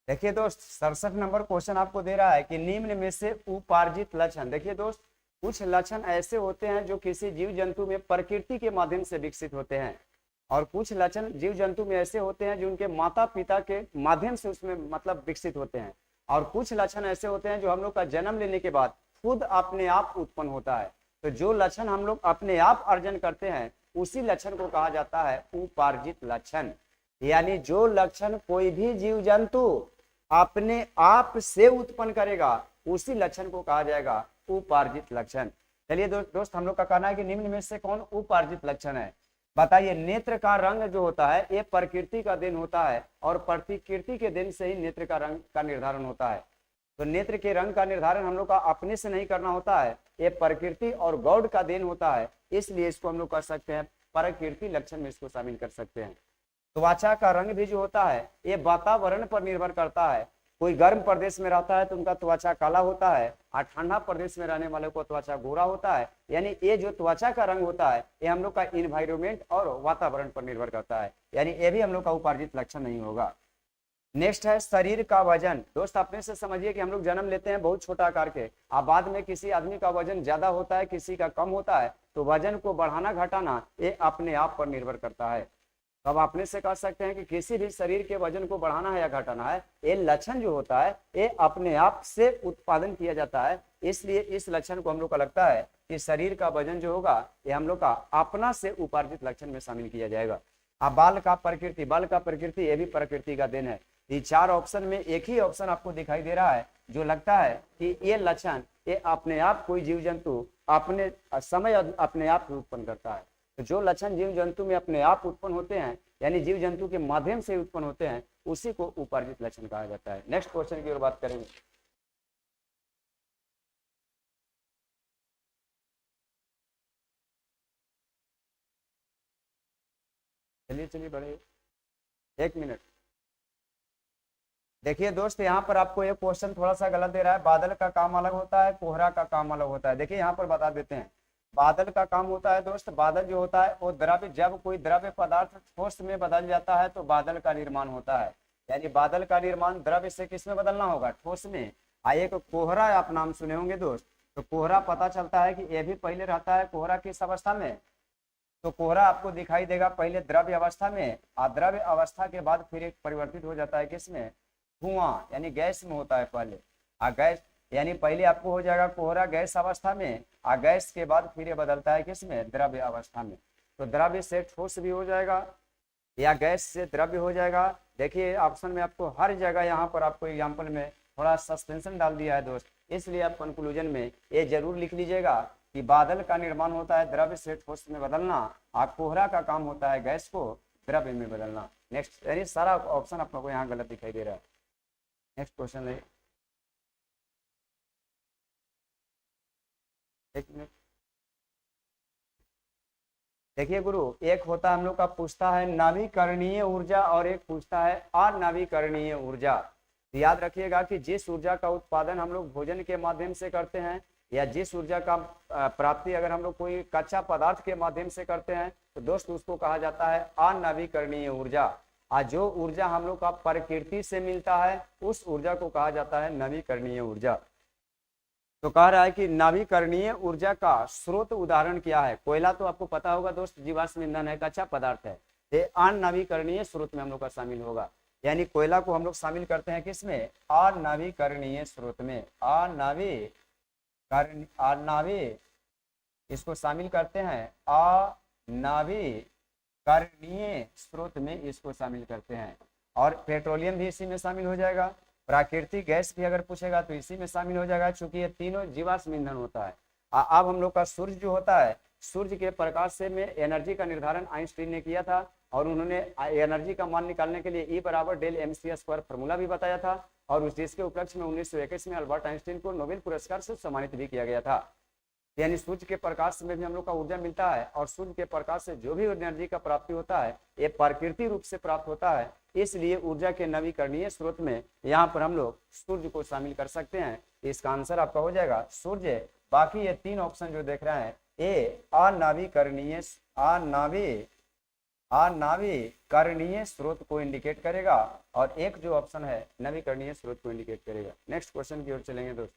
देखिए दोस्त 67 नंबर क्वेश्चन आपको दे रहा है कि निम्न में से उपार्जित लक्षण। देखिए दोस्त, कुछ लक्षण ऐसे होते हैं जो किसी जीव जंतु में प्रकृति के माध्यम से विकसित होते हैं और कुछ लक्षण जीव जंतु में ऐसे होते हैं जो उनके माता पिता के माध्यम से उसमें मतलब विकसित होते हैं और कुछ लक्षण ऐसे होते हैं जो हम लोग का जन्म लेने के बाद खुद अपने आप उत्पन्न होता है। तो जो लक्षण हम लोग अपने आप अर्जन करते हैं उसी लक्षण को कहा जाता है उपार्जित लक्षण। यानी जो लक्षण कोई भी जीव जंतु अपने आप से उत्पन्न करेगा उसी लक्षण को कहा जाएगा उपार्जित लक्षण। चलिए दोस्त हम लोग का कहना है कि निम्न में से कौन उपार्जित लक्षण है। बताइए, नेत्र का रंग जो होता है ये प्रकृति का देन होता है और प्रकृति के देन से ही नेत्र का रंग का निर्धारण होता है। तो नेत्र के रंग का निर्धारण हम लोग का अपने से नहीं करना होता है, ये प्रकृति और गॉड का देन होता है, इसलिए इसको हम लोग कर सकते हैं प्रकृति लक्षण में इसको शामिल कर सकते हैं। त्वचा का रंग भी जो होता है ये वातावरण पर निर्भर करता है। कोई गर्म प्रदेश में रहता है तो उनका त्वचा काला होता है और ठंडा प्रदेश में रहने वाले को त्वचा गोरा होता है। यानी ये जो त्वचा का रंग होता है ये हम लोग का इन्वायरमेंट और वातावरण पर निर्भर करता है, यानी ये भी हम लोग का उपार्जित लक्षण नहीं होगा। नेक्स्ट है शरीर का वजन। दोस्त अपने से समझिए कि हम लोग जन्म लेते हैं बहुत छोटा आकार के, अब बाद में किसी आदमी का वजन ज्यादा होता है किसी का कम होता है, तो वजन को बढ़ाना घटाना ये अपने आप पर निर्भर करता है। तो अब अपने से कह सकते हैं कि किसी भी शरीर के वजन को बढ़ाना है या घटाना है ये लक्षण जो होता है ये अपने आप से उत्पादन किया जाता है, इसलिए इस लक्षण को हम लोग का लगता है कि शरीर का वजन जो होगा ये हम लोग का अपना से उपार्जित लक्षण में शामिल किया जाएगा। अब बाल का प्रकृति ये भी प्रकृति का देन है। ये चार ऑप्शन में एक ही ऑप्शन आपको दिखाई दे रहा है जो लगता है कि ये लक्षण ये अपने आप कोई जीव जंतु अपने समय अपने आप उत्पन्न करता है। तो जो लक्षण जीव जंतु में अपने आप उत्पन्न होते हैं यानी जीव जंतु के माध्यम से उत्पन्न होते हैं उसी को उपार्जित लक्षण कहा जाता है। नेक्स्ट क्वेश्चन की ओर बात करेंगे। चलिए बढ़े 1 मिनट। देखिए दोस्त यहाँ पर आपको ये क्वेश्चन थोड़ा सा गलत दे रहा है। बादल का काम अलग होता है, कोहरा का काम अलग होता है। देखिए यहाँ पर बता देते हैं। बादल का काम होता है दोस्त, बादल जो होता है वो द्रव्य, जब कोई द्रव्य पदार्थ ठोस में बदल जाता है तो बादल का निर्माण होता है। यानी बादल का निर्माण द्रव्य से किस में बदलना होगा, ठोस में। एक कोहरा आप नाम सुने होंगे दोस्त, तो कोहरा पता चलता है कि ये भी पहले रहता है कोहरा किस अवस्था में, तो कोहरा आपको दिखाई देगा पहले द्रव्य अवस्था में और द्रव्य अवस्था के बाद फिर एक परिवर्तित हो जाता है किसमें, धुआं यानी गैस में होता है पहले। गैस यानी पहले आपको हो जाएगा कोहरा गैस अवस्था में और गैस के बाद फिर ये बदलता है किसमें, द्रव्य अवस्था में। तो द्रव्य से ठोस भी हो जाएगा या गैस से द्रव्य हो जाएगा। देखिए ऑप्शन में आपको हर जगह यहाँ पर आपको एग्जाम्पल में थोड़ा सस्पेंशन डाल दिया है दोस्त, इसलिए आप कंक्लूजन में ये जरूर लिख लीजिएगा कि बादल का निर्माण होता है द्रव्य से ठोस में बदलना और कोहरा का काम होता है गैस को द्रव्य में बदलना। नेक्स्ट, यानी सारा ऑप्शन आपको यहाँ गलत दिखाई दे रहा है। नेक्स्ट क्वेश्चन है, 1 मिनट। देखिए गुरु, एक होता है हम लोग का पूछता है नवीकरणीय ऊर्जा और एक पूछता है अनवीकरणीय ऊर्जा। तो याद रखिएगा कि जिस ऊर्जा का उत्पादन हम लोग भोजन के माध्यम से करते हैं या जिस ऊर्जा का प्राप्ति अगर हम लोग कोई कच्चा पदार्थ के माध्यम से करते हैं तो दोस्त उसको कहा जाता है अनवीकरणीय ऊर्जा। और जो ऊर्जा हम लोग का प्रकृति से मिलता है उस ऊर्जा को कहा जाता है नवीकरणीय ऊर्जा। तो कह रहा है कि नवीकरणीय ऊर्जा का स्रोत उदाहरण क्या है। कोयला तो आपको पता होगा दोस्त जीवाश्म ईंधन है, कच्चा पदार्थ है। ये अनवीकरणीय स्रोत में हम लोग का शामिल होगा, यानी कोयला को हम लोग शामिल करते हैं किसमें, अनवीकरणीय स्रोत में। अनवी इसको शामिल करते हैं अनवीकरणीय करणीय स्रोत में इसको शामिल करते हैं। और पेट्रोलियम भी इसी में शामिल हो जाएगा, प्राकृतिक गैस भी अगर पूछेगा तो इसी में शामिल हो जाएगा, चूंकि ये तीनों जीवाश्म ईंधन होता है। अब हम लोग का सूर्य जो होता है, सूर्य के प्रकाश से में एनर्जी का निर्धारण आइंस्टीन ने किया था, और उन्होंने एनर्जी का मान निकालने के लिए E बराबर डेल mc स्क्वायर फॉर्मूला भी बताया था, और उस चीज के उपलक्ष्य में 1921 में अल्बर्ट आइंस्टीन को नोबेल पुरस्कार से सम्मानित भी किया गया था। यानी सूर्य के प्रकाश में भी हम लोग का ऊर्जा मिलता है, और सूर्य के प्रकाश से जो भी एनर्जी का प्राप्ति होता है ये प्राकृतिक रूप से प्राप्त होता है, इसलिए ऊर्जा के नवीकरणीय स्रोत में यहाँ पर हम लोग सूर्य को शामिल कर सकते हैं। इसका आंसर आपका हो जाएगा सूर्य। बाकी ये तीन ऑप्शन जो देख रहे हैं, ए अनवीकरणीय स्रोत को इंडिकेट करेगा, और एक जो ऑप्शन है नवीकरणीय स्रोत को इंडिकेट करेगा। नेक्स्ट क्वेश्चन की ओर चलेंगे दोस्त।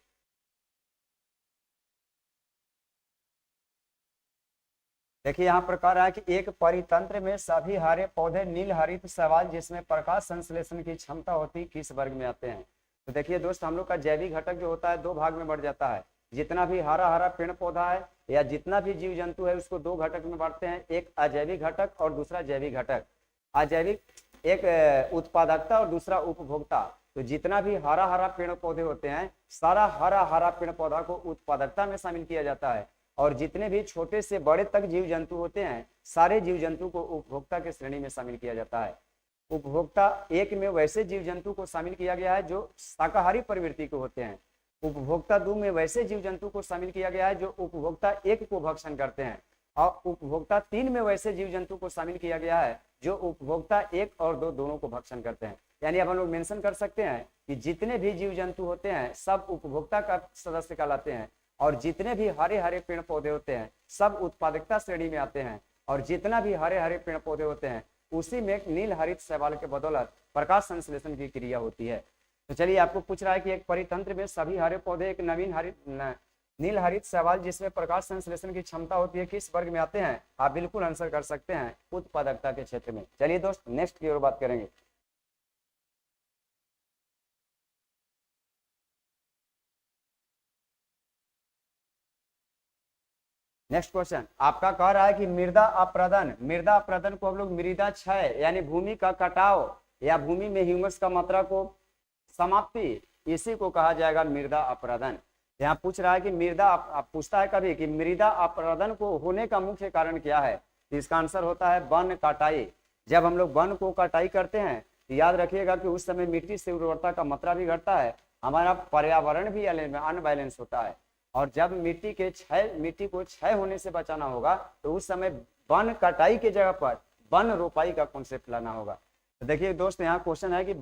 देखिए यहाँ पर कह रहा है कि एक परितंत्र में सभी हरे पौधे नील हरित शैवाल जिसमें प्रकाश संश्लेषण की क्षमता होती किस वर्ग में आते हैं। तो देखिए दोस्त, हम लोग का जैविक घटक जो होता है दो भाग में बढ़ जाता है। जितना भी हरा हरा पेड़ पौधा है या जितना भी जीव जंतु है उसको दो घटक में बांटते हैं, एक अजैविक घटक और दूसरा जैविक घटक। अजैविक एक उत्पादकता और दूसरा उपभोक्ता। तो जितना भी हरा हरा पेड़ पौधे होते हैं, सारा हरा हरा पेड़ पौधा को उत्पादकता में शामिल किया जाता है, और जितने भी छोटे से बड़े तक जीव जंतु होते हैं सारे जीव जंतु को उपभोक्ता के श्रेणी में शामिल किया जाता है। उपभोक्ता एक में वैसे जीव जंतु को शामिल किया गया है जो शाकाहारी प्रवृत्ति के होते हैं। उपभोक्ता दो में वैसे जीव जंतु को शामिल किया गया है जो उपभोक्ता एक को भक्षण करते हैं, और उपभोक्ता तीन में वैसे जीव जंतु को शामिल किया गया है जो उपभोक्ता एक और दो दोनों को भक्षण करते हैं। यानी अब हम लोग मेंशन कर सकते हैं कि जितने भी जीव जंतु होते हैं सब उपभोक्ता का सदस्य कहलाते हैं, और जितने भी हरे हरे पेड़ पौधे होते हैं सब उत्पादकता श्रेणी में आते हैं, और जितना भी हरे हरे पेड़ पौधे होते हैं उसी में एक नील हरित शैवाल के बदौलत प्रकाश संश्लेषण की क्रिया होती है। तो चलिए, आपको पूछ रहा है कि एक परितंत्र में सभी हरे पौधे एक नील हरित शैवाल जिसमें प्रकाश संश्लेषण की क्षमता होती है किस वर्ग में आते हैं। आप बिल्कुल आंसर कर सकते हैं उत्पादकता के क्षेत्र में। चलिए दोस्त, नेक्स्ट की ओर बात करेंगे। नेक्स्ट क्वेश्चन आपका कह रहा है कि मृदा अपरदन को हम लोग मृदा क्षय यानी भूमि का कटाव या भूमि में ह्यूमस का मात्रा को समाप्ति, इसी को कहा जाएगा मृदा अपरदन। यहाँ पूछ रहा है कि आप पूछता है कभी कि मृदा अपरदन को होने का मुख्य कारण क्या है। तो इसका आंसर होता है वन कटाई। जब हम लोग वन को कटाई करते हैं तो याद रखिएगा कि उस समय मिट्टी से उर्वरता का मात्रा भी घटता है, हमारा पर्यावरण भी अनबैलेंस होता है, और जब मिट्टी को क्षय होने से बचाना होगा तो उस समय वन कटाई के जगह पर वन रोपाई का कॉन्सेप्ट लाना होगा। तो देखिए दोस्त, यहाँ क्वेश्चन है कि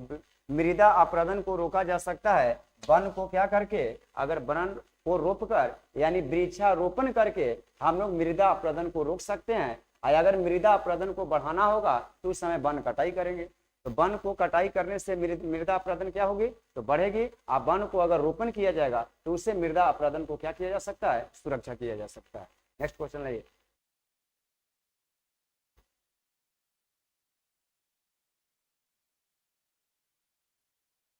मृदा अपरदन को रोका जा सकता है वन को क्या करके, अगर वन को रोपकर यानी वृक्षारोपण करके हम लोग मृदा अपरदन को रोक सकते हैं। और अगर मृदा अपरदन को बढ़ाना होगा तो उस समय वन कटाई करेंगे। तो वन को कटाई करने से मृदा अपरदन क्या होगी, तो बढ़ेगी। आप वन को अगर रोपण किया जाएगा तो उससे मृदा अपरदन को क्या किया जा सकता है, सुरक्षा किया जा सकता है। नेक्स्ट क्वेश्चन लाइए।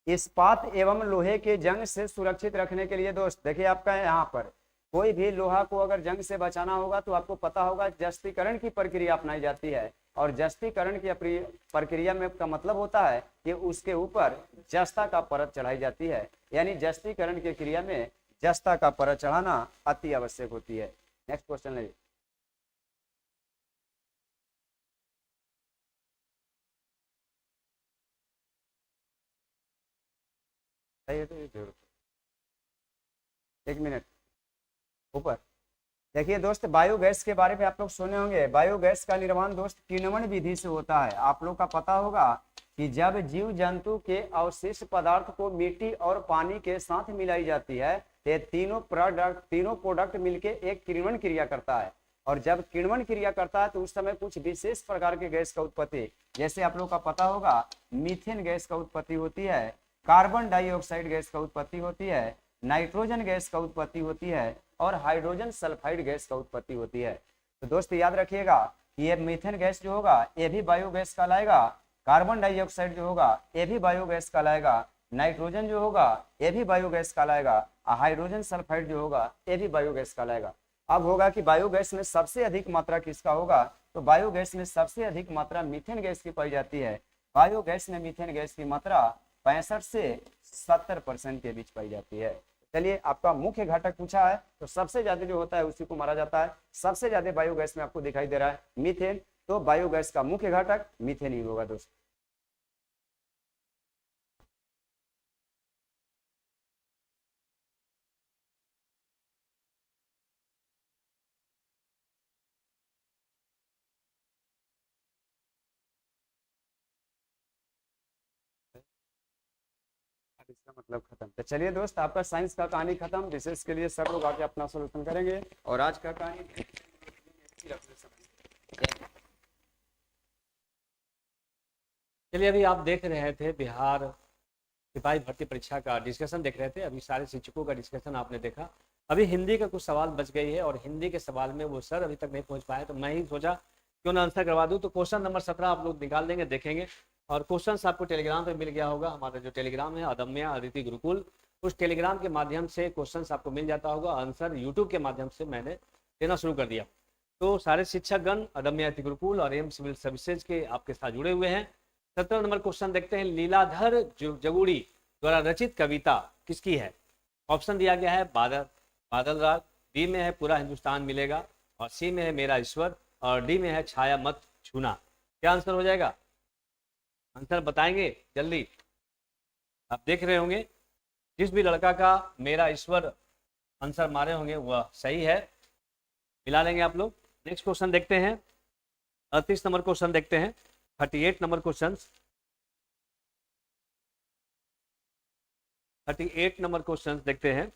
इस्पात एवं लोहे के जंग से सुरक्षित रखने के लिए दोस्त, देखिए आपका यहाँ पर कोई भी लोहा को अगर जंग से बचाना होगा तो आपको पता होगा जस्तीकरण की प्रक्रिया अपनाई जाती है, और जस्तीकरण की प्रक्रिया में का मतलब होता है कि उसके ऊपर जस्ता का परत चढ़ाई जाती है। यानी जस्तीकरण की क्रिया में जस्ता का परत चढ़ाना अति आवश्यक होती है। नेक्स्ट क्वेश्चन ले। एक मिनट ऊपर देखिए दोस्त, बायोगैस के बारे में आप लोग सुने होंगे। बायोगैस का निर्माण दोस्त किण्वन विधि से होता है। आप लोग का पता होगा कि जब जीव जंतु के अवशिष्ट पदार्थ को मिट्टी और पानी के साथ मिलाई जाती है तो तीनों प्रोडक्ट मिलके एक किण्वन क्रिया करता है, और जब किण्वन क्रिया करता है तो उस समय कुछ विशेष प्रकार के गैस का उत्पत्ति, जैसे आप लोग का पता होगा मीथेन गैस का उत्पत्ति होती है, कार्बन डाइऑक्साइड गैस का उत्पत्ति होती है, नाइट्रोजन गैस का उत्पत्ति होती है, और हाइड्रोजन सल्फाइड गैस का उत्पत्ति होती है। तो दोस्त याद रखिएगा कि ये मीथेन गैस जो होगा ये भी बायोगैस कहलाएगा, कार्बन डाइऑक्साइड जो होगा ये भी बायोगैस कहलाएगा, नाइट्रोजन जो होगा ये भी बायोगैस कहलाएगा, और हाइड्रोजन सल्फाइड जो होगा ये भी बायोगैस कहलाएगा। अब होगा कि बायोगैस में सबसे अधिक मात्रा किसका होगा, तो बायोगैस में सबसे अधिक मात्रा मीथेन गैस की पाई जाती है। बायोगैस में मीथेन गैस की मात्रा 65 से 70% के बीच पाई जाती है। चलिए, आपका मुख्य घटक पूछा है तो सबसे ज्यादा जो होता है उसी को मारा जाता है। सबसे ज्यादा बायोगैस में आपको दिखाई दे रहा है मीथेन, तो बायोगैस का मुख्य घटक मीथेन ही होगा दोस्तों। इसका मतलब खत्म। तो चलिए दोस्त, आपका साइंस का कहानी खत्म। विशेष के लिए सब लोग आके अपना सोल्यूशन करेंगे और आज का कहानी चलिए, अभी आप देख रहे थे बिहार सिपाही भर्ती परीक्षा का डिस्कशन देख रहे थे। अभी सारे शिक्षकों का डिस्कशन आपने देखा। अभी हिंदी का कुछ सवाल बच गई है और हिंदी के सवाल में वो सर अभी तक नहीं पहुंच पाए, तो मैं ही सोचा क्यों ना आंसर करवा दूं। तो क्वेश्चन नंबर 17 आप लोग निकाल देंगे, देखेंगे। और क्वेश्चन आपको टेलीग्राम पे मिल गया होगा। हमारा जो टेलीग्राम है अदम्य अदिति गुरुकुल, उस टेलीग्राम के माध्यम से क्वेश्चन आपको मिल जाता होगा। आंसर यूट्यूब के माध्यम से मैंने देना शुरू कर दिया। तो सारे शिक्षकगण अदम्य अदिति गुरुकुल और एम सिविल सर्विसेज के आपके साथ जुड़े हुए हैं। 17 नंबर क्वेश्चन देखते हैं। लीलाधर जगुड़ी द्वारा रचित कविता किसकी है? ऑप्शन दिया गया है बादल बादल राग, बी में है पूरा हिंदुस्तान मिलेगा, और सी में है मेरा ईश्वर, और डी में है छाया मत छूना। क्या आंसर हो जाएगा? आंसर बताएंगे जल्दी। आप देख रहे होंगे जिस भी लड़का का मेरा ईश्वर आंसर मारे होंगे वह सही है, मिला लेंगे आप लोग। नेक्स्ट क्वेश्चन देखते हैं। 38 नंबर क्वेश्चन देखते हैं। 38 नंबर क्वेश्चन 38 नंबर क्वेश्चन देखते हैं।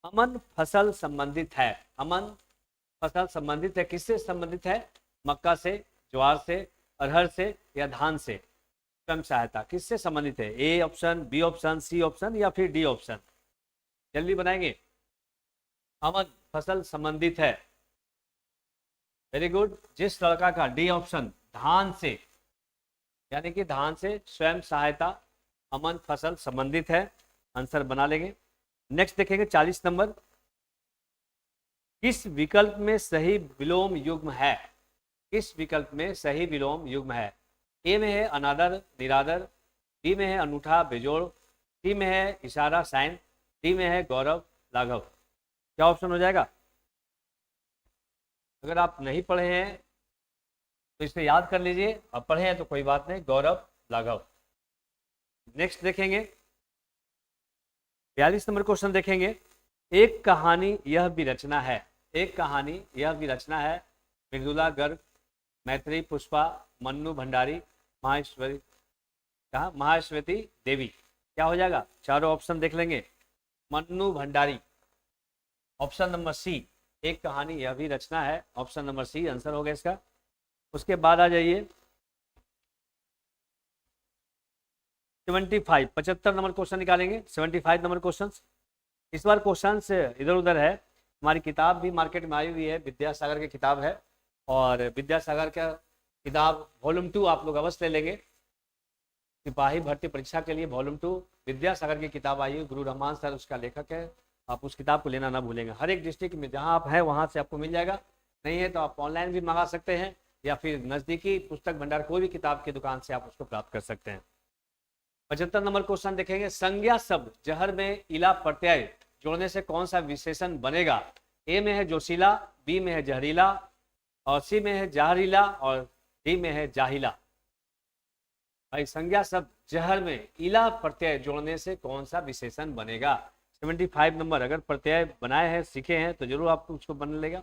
अमन फसल संबंधित है। अमन फसल संबंधित है, किससे संबंधित है? मक्का से, ज्वार से, अरहर से या धान से? स्वयं सहायता किससे संबंधित है? A option, B option, C option या फिर डी ऑप्शन? जल्दी बनाएंगे। अमन फसल संबंधित है, वेरी गुड। जिस लड़का का डी ऑप्शन धान से, यानी कि धान से स्वयं सहायता, अमन फसल संबंधित है, आंसर बना लेंगे। नेक्स्ट देखेंगे 40 नंबर। किस विकल्प में सही विलोम युग्म है? किस विकल्प में सही विलोम युग्म है? ए में है अनादर निरादर, बी में है अनूठा बेजोड़, सी में है इशारा साइन, डी में है गौरव लाघव। क्या ऑप्शन हो जाएगा? अगर आप नहीं पढ़े हैं तो इसे याद कर लीजिए, अब पढ़े हैं तो कोई बात नहीं, गौरव लाघव। नेक्स्ट देखेंगे 42 नंबर क्वेश्चन देखेंगे। एक कहानी यह भी रचना है। एक कहानी यह भी रचना है। मृदुला गर्ग, मैत्री पुष्पा, मन्नू भंडारी, माहेश्वरी, कहा महाश्वेती देवी। क्या हो जाएगा? चारों ऑप्शन देख लेंगे। Mannu Bhandari, option number C. एक कहानी यह भी रचना है, ऑप्शन नंबर सी आंसर हो गया इसका। उसके बाद आ जाइए 75 नंबर क्वेश्चन निकालेंगे। 75 नंबर क्वेश्चन। इस बार क्वेश्चन इधर उधर है। हमारी किताब भी मार्केट में आई हुई है, विद्यासागर की किताब है, और विद्यासागर का किताब वॉल्यूम 2 आप लोग अवश्य ले लेंगे। सिपाही भर्ती परीक्षा के लिए वॉल्यूम 2 विद्यासागर की किताब आई है, गुरु रहमान सर उसका लेखक है। आप उस किताब को लेना ना भूलेंगे। हर एक डिस्ट्रिक्ट में जहां आप हैं वहां से आपको मिल जाएगा। नहीं है तो आप ऑनलाइन भी मंगा सकते हैं, या फिर नजदीकी पुस्तक भंडार कोई भी किताब की दुकान से आप उसको प्राप्त कर सकते हैं। 75 नंबर क्वेश्चन देखेंगे। संज्ञा शब्द जहर में इला प्रत्यय जोड़ने से कौन सा विशेषण बनेगा? ए में है जोशीला, बी में है जहरीला, और सी में है जहरीला, और डी में है जाहिला। भाई, संज्ञा शब्द जहर में इला प्रत्यय जोड़ने से कौन सा विशेषण बनेगा? 75 नंबर। अगर प्रत्यय बनाए हैं, सीखे हैं, तो जरूर आपको उसको बन लेगा।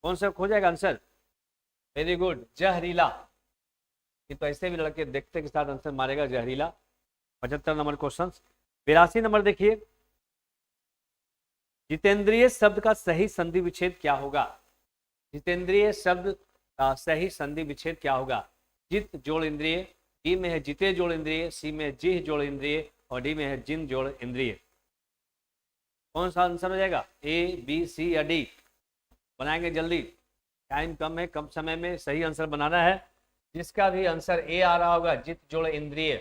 कौन सा हो जाएगा आंसर? वेरी गुड, जहरीला। ये तो ऐसे भी लड़के देखते के साथ आंसर मारेगा, जहरीला। 75 नंबर क्वेश्चन। 82 नंबर देखिए। जितेंद्रिय शब्द का सही संधि विच्छेद क्या होगा? जितेंद्रिय शब्द का सही संधि विच्छेद क्या होगा? जित जोड़ इंद्रिय, बी में है जिते जोड़ इंद्रिय, सी में है जिह जोड़ इंद्रिय, और डी में है जिन जोड़ इंद्रिय। कौन सा आंसर हो जाएगा? ए, बी, सी या डी? बनाएंगे जल्दी, टाइम कम है, कम समय में सही आंसर बनाना है। जिसका भी आंसर ए आ रहा होगा, जित जोड़ इंद्रिय,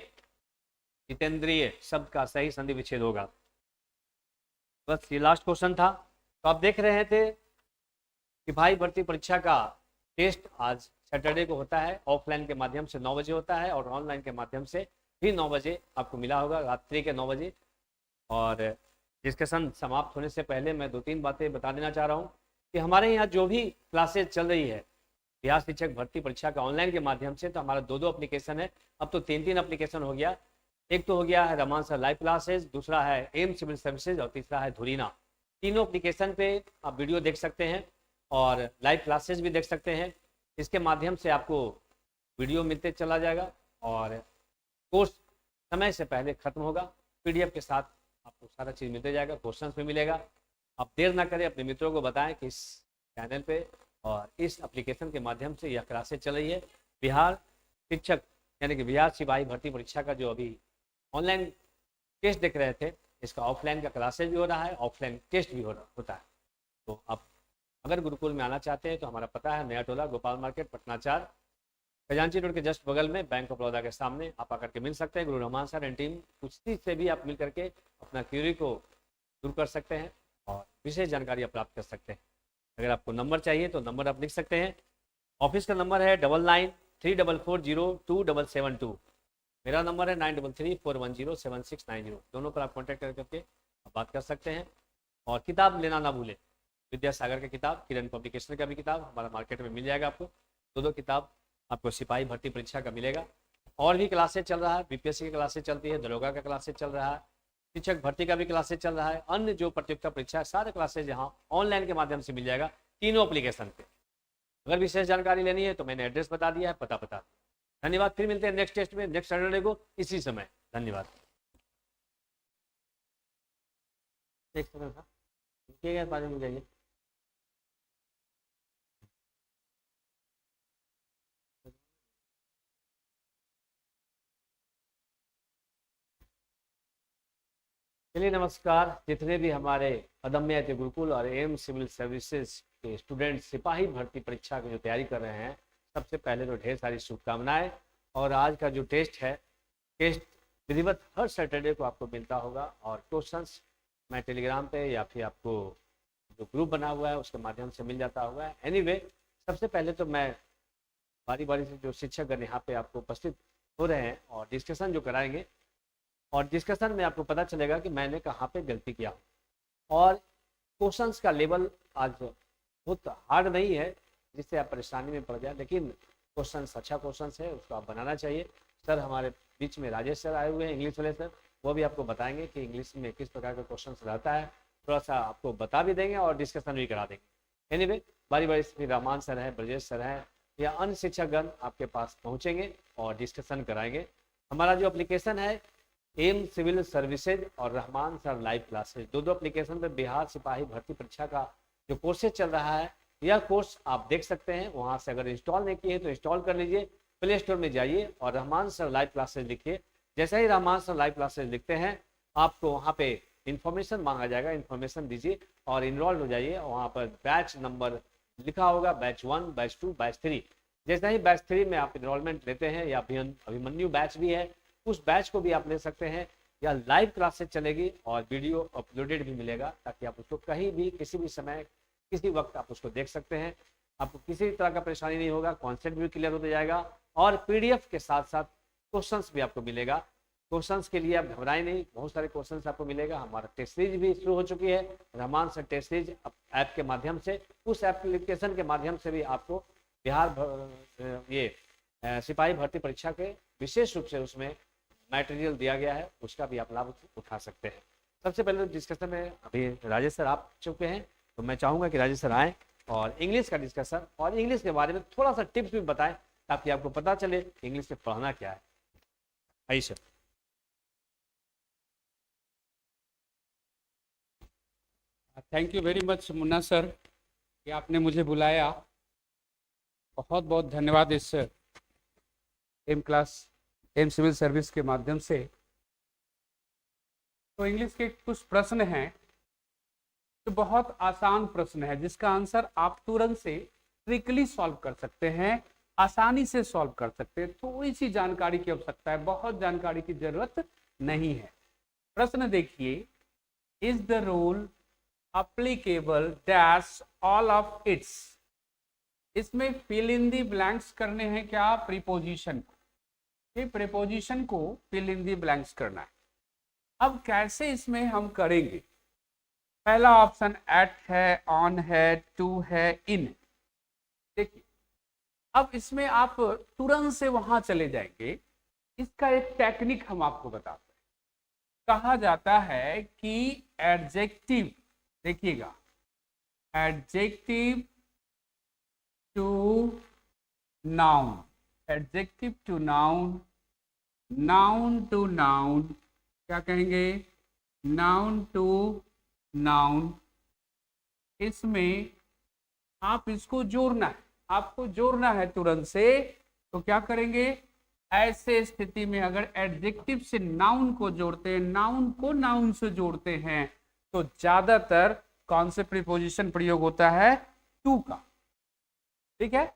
जितेंद्रिय शब्द का सही संधि विच्छेद होगा। बस ये लास्ट क्वेश्चन था। तो आप देख रहे थे सिपाही भर्ती परीक्षा का टेस्ट आज सैटरडे को होता है, ऑफलाइन के माध्यम से 9 बजे होता है और ऑनलाइन के माध्यम से भी 9 बजे आपको मिला होगा, रात्रि के 9 बजे। और डिस्कशन समाप्त होने से पहले मैं 2-3 बातें बता देना चाह रहा हूँ कि हमारे यहाँ जो भी क्लासेज चल रही है बिहार शिक्षक भर्ती परीक्षा का ऑनलाइन के माध्यम से, तो हमारा 2-2 एप्लीकेशन है, अब तो 3-3 एप्लीकेशन हो गया। एक तो हो गया है रहमान सर लाइव क्लासेज, दूसरा है एम सिविल सर्विसेज और तीसरा है धुरीना। तीनों एप्लीकेशन पे आप वीडियो देख सकते हैं और लाइव क्लासेस भी देख सकते हैं। इसके माध्यम से आपको वीडियो मिलते चला जाएगा और कोर्स समय से पहले खत्म होगा। पीडीएफ के साथ आपको सारा चीज़ मिलते जाएगा, क्वेश्चन भी मिलेगा। आप देर ना करें, अपने मित्रों को बताएं कि इस चैनल पे और इस एप्लीकेशन के माध्यम से यह क्लासेज चल रही है। बिहार शिक्षक यानी कि बिहार सिपाही भर्ती परीक्षा का जो अभी ऑनलाइन टेस्ट देख रहे थे, इसका ऑफलाइन का क्लासेज भी हो रहा है, ऑफलाइन टेस्ट भी होता है। तो आप अगर गुरुकुल में आना चाहते हैं तो हमारा पता है नया टोला, गोपाल मार्केट, पटना 4, खजांची रोड के जस्ट बगल में बैंक ऑफ बड़ौदा के सामने आप आकर के मिल सकते हैं। गुरु रहमान सर एंड टीम कुश्ती से भी आप मिल करके अपना क्यूरी को दूर कर सकते हैं और विशेष जानकारी आप प्राप्त कर सकते हैं। अगर आपको नंबर चाहिए तो नंबर आप लिख सकते हैं। ऑफिस का नंबर है 9934402772। मेरा नंबर है 9334107690। दोनों पर आप कॉन्टैक्ट करके आप बात कर सकते हैं। और किताब लेना ना भूलें, विद्यासागर की किताब, किरण पब्लिकेशन का भी किताब हमारा मार्केट में मिल जाएगा। आपको 2-2 किताब आपको सिपाही भर्ती परीक्षा का मिलेगा। और भी क्लासेज चल रहा है, बीपीएससी की क्लासेज चलती है, दरोगा का क्लासेज चल रहा है, शिक्षक भर्ती का भी क्लासेज चल रहा है, अन्य जो प्रतियोगिता परीक्षा है सारे क्लासेज यहाँ ऑनलाइन के माध्यम से मिल जाएगा तीनों एप्लीकेशन पे। अगर विशेष जानकारी लेनी है तो मैंने एड्रेस बता दिया है, पता बता दिया। धन्यवाद। फिर मिलते हैं नेक्स्ट टेस्ट में नेक्स्ट सैटरडे को इसी समय। धन्यवाद। एक सेकंड था, बारे में जाइए। चलिए नमस्कार। जितने भी हमारे अदम्य अति गुरुकुल और एम सिविल सर्विसेज के स्टूडेंट सिपाही भर्ती परीक्षा की जो तैयारी कर रहे हैं, सबसे पहले तो ढेर सारी शुभकामनाएं। और आज का जो टेस्ट है, टेस्ट विधिवत हर सैटरडे को आपको मिलता होगा और क्वेश्चंस मैं टेलीग्राम पे या फिर आपको जो ग्रुप बना हुआ है उसके माध्यम से मिल जाता होगा। एनीवे, सबसे पहले तो मैं बारी बारी से जो शिक्षकगण यहाँ पे आपको उपस्थित हो रहे हैं और डिस्कशन जो कराएंगे, और डिस्कशन में आपको पता चलेगा कि मैंने कहाँ पे गलती किया। और क्वेश्चंस का लेवल आज बहुत हार्ड नहीं है जिससे आप परेशानी में पड़ जाए, लेकिन क्वेश्चंस अच्छा क्वेश्चंस है, उसको आप बनाना चाहिए। सर हमारे बीच में राजेश सर आए हुए हैं, इंग्लिश वाले सर, वो भी आपको बताएंगे कि इंग्लिश में किस प्रकार का क्वेश्चंस रहता है, थोड़ा सा आपको बता भी देंगे और डिस्कशन भी करा देंगे। एनीवे, बारी बारी से रहमान सर हैं, ब्रजेश सर हैं या अन्य शिक्षकगण आपके पास पहुँचेंगे और डिस्कशन कराएंगे। हमारा जो एप्लीकेशन है एम सिविल सर्विसेज और Rahman sir live classes, 2-2 application पे बिहार सिपाही भर्ती परीक्षा का जो कोर्सेज चल रहा है, यह कोर्स आप देख सकते हैं। वहां से अगर इंस्टॉल नहीं किए तो इंस्टॉल कर लीजिए, प्ले स्टोर में जाइए और रहमान सर लाइव क्लासेज लिखिए। जैसे ही रहमान सर लाइव क्लासेज लिखते हैं आपको वहाँ पे इन्फॉर्मेशन मांगा जाएगा, इन्फॉर्मेशन दीजिए और इनरोल्ड हो जाइए। वहाँ पर बैच नंबर लिखा होगा, बैच 1, बैच 2, बैच 3। जैसे ही बैच 3 में आप इनरोलमेंट लेते हैं या अभिमन्यु बैच भी है, उस बैच को भी आप ले सकते हैं। या लाइव क्लासेस चलेगी और वीडियो अपलोडेड भी मिलेगा ताकि आप उसको कहीं भी किसी भी समय किसी वक्त आप उसको देख सकते हैं। आपको किसी तरह का परेशानी नहीं होगा, कॉन्सेप्ट भी क्लियर होता जाएगा और पीडीएफ के साथ साथ क्वेश्चंस भी आपको मिलेगा। क्वेश्चंस के लिए आप घबराएं नहीं, बहुत सारे क्वेश्चंस आपको मिलेगा। हमारा टेस्ट सीरीज भी शुरू हो चुकी है, Rahman sir test series app के माध्यम से, उस एप्लीकेशन के माध्यम से भी आपको सिपाही भर्ती परीक्षा के विशेष रूप से उसमें मटेरियल दिया गया है, उसका भी आप लाभ उठा सकते हैं। सबसे पहले डिस्कशन में अभी राजेश सर आप चुके हैं, तो मैं चाहूंगा कि राजेश सर आए और इंग्लिश का डिस्कशन और इंग्लिश के बारे में थोड़ा सा टिप्स भी बताएं ताकि आपको पता चले इंग्लिश में पढ़ना क्या है। आइए sir. Thank you very much Munna sir कि आपने मुझे बुलाया। बहुत बहुत धन्यवाद इस एम सिविल सर्विस के माध्यम से। तो इंग्लिश के कुछ प्रश्न हैं तो बहुत आसान प्रश्न है जिसका आंसर आप तुरंत से ट्रिकली सॉल्व कर सकते हैं, आसानी से सॉल्व कर सकते हैं। थोड़ी सी जानकारी की आवश्यकता है, बहुत जानकारी की जरूरत नहीं है। प्रश्न देखिए, is the rule applicable dash all of its इसमें फिल इन दी ब्लैंक्स करने हैं क्या, प्रीपोजिशन को, ये प्रीपोजिशन को फिल इन दी ब्लैंक्स करना है। अब कैसे इसमें हम करेंगे, पहला ऑप्शन एट है, ऑन है, टू है, इन। देखिए अब इसमें आप तुरंत से वहां चले जाएंगे, इसका एक टेक्निक हम आपको बताते हैं। कहा जाता है कि एडजेक्टिव, देखिएगा adjective to noun, adjective to noun, noun to noun, क्या कहेंगे, नाउन टू नाउन, इसमें आप इसको जोड़ना है, आपको जोड़ना है तुरंत से। तो क्या करेंगे, ऐसे स्थिति में अगर एडजेक्टिव से नाउन को जोड़ते हैं, नाउन को नाउन से जोड़ते हैं, तो ज्यादातर कौन से प्रीपोजिशन प्रयोग होता है, टू का। ठीक है,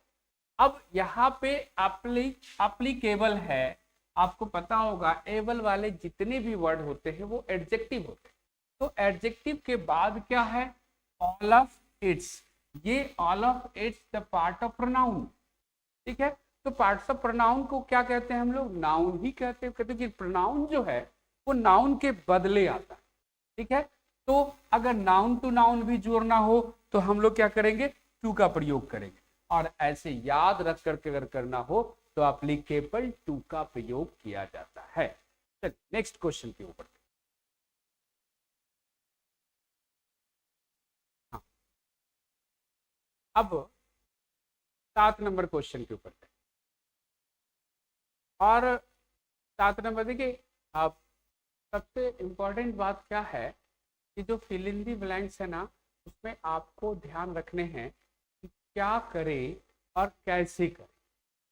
अब यहाँ पे एप्लीकेबल है, आपको पता होगा एबल वाले जितने भी वर्ड होते हैं वो एडजेक्टिव होते हैं। तो एडजेक्टिव के बाद क्या है, ऑल ऑफ इट्स, ये all of its the part of pronoun. ठीक है, तो पार्ट्स ऑफ प्रोनाउन को क्या कहते हैं हम लोग, नाउन ही कहते हैं। कहते हैं कि प्रोनाउन जो है वो नाउन के बदले आता है। ठीक है, तो अगर नाउन टू नाउन भी जोड़ना हो तो हम लोग क्या करेंगे, टू का प्रयोग करेंगे, और ऐसे याद रख करके अगर करना हो तो एप्लीकेबल टू का प्रयोग किया जाता है। चलिए नेक्स्ट क्वेश्चन के ऊपर। हाँ, अब 7 नंबर क्वेश्चन के ऊपर, और 7 नंबर देखिए, अब सबसे इंपॉर्टेंट बात क्या है कि जो फिल इन दी ब्लैंक्स है ना, उसमें आपको ध्यान रखने हैं कि क्या करें और कैसे करें,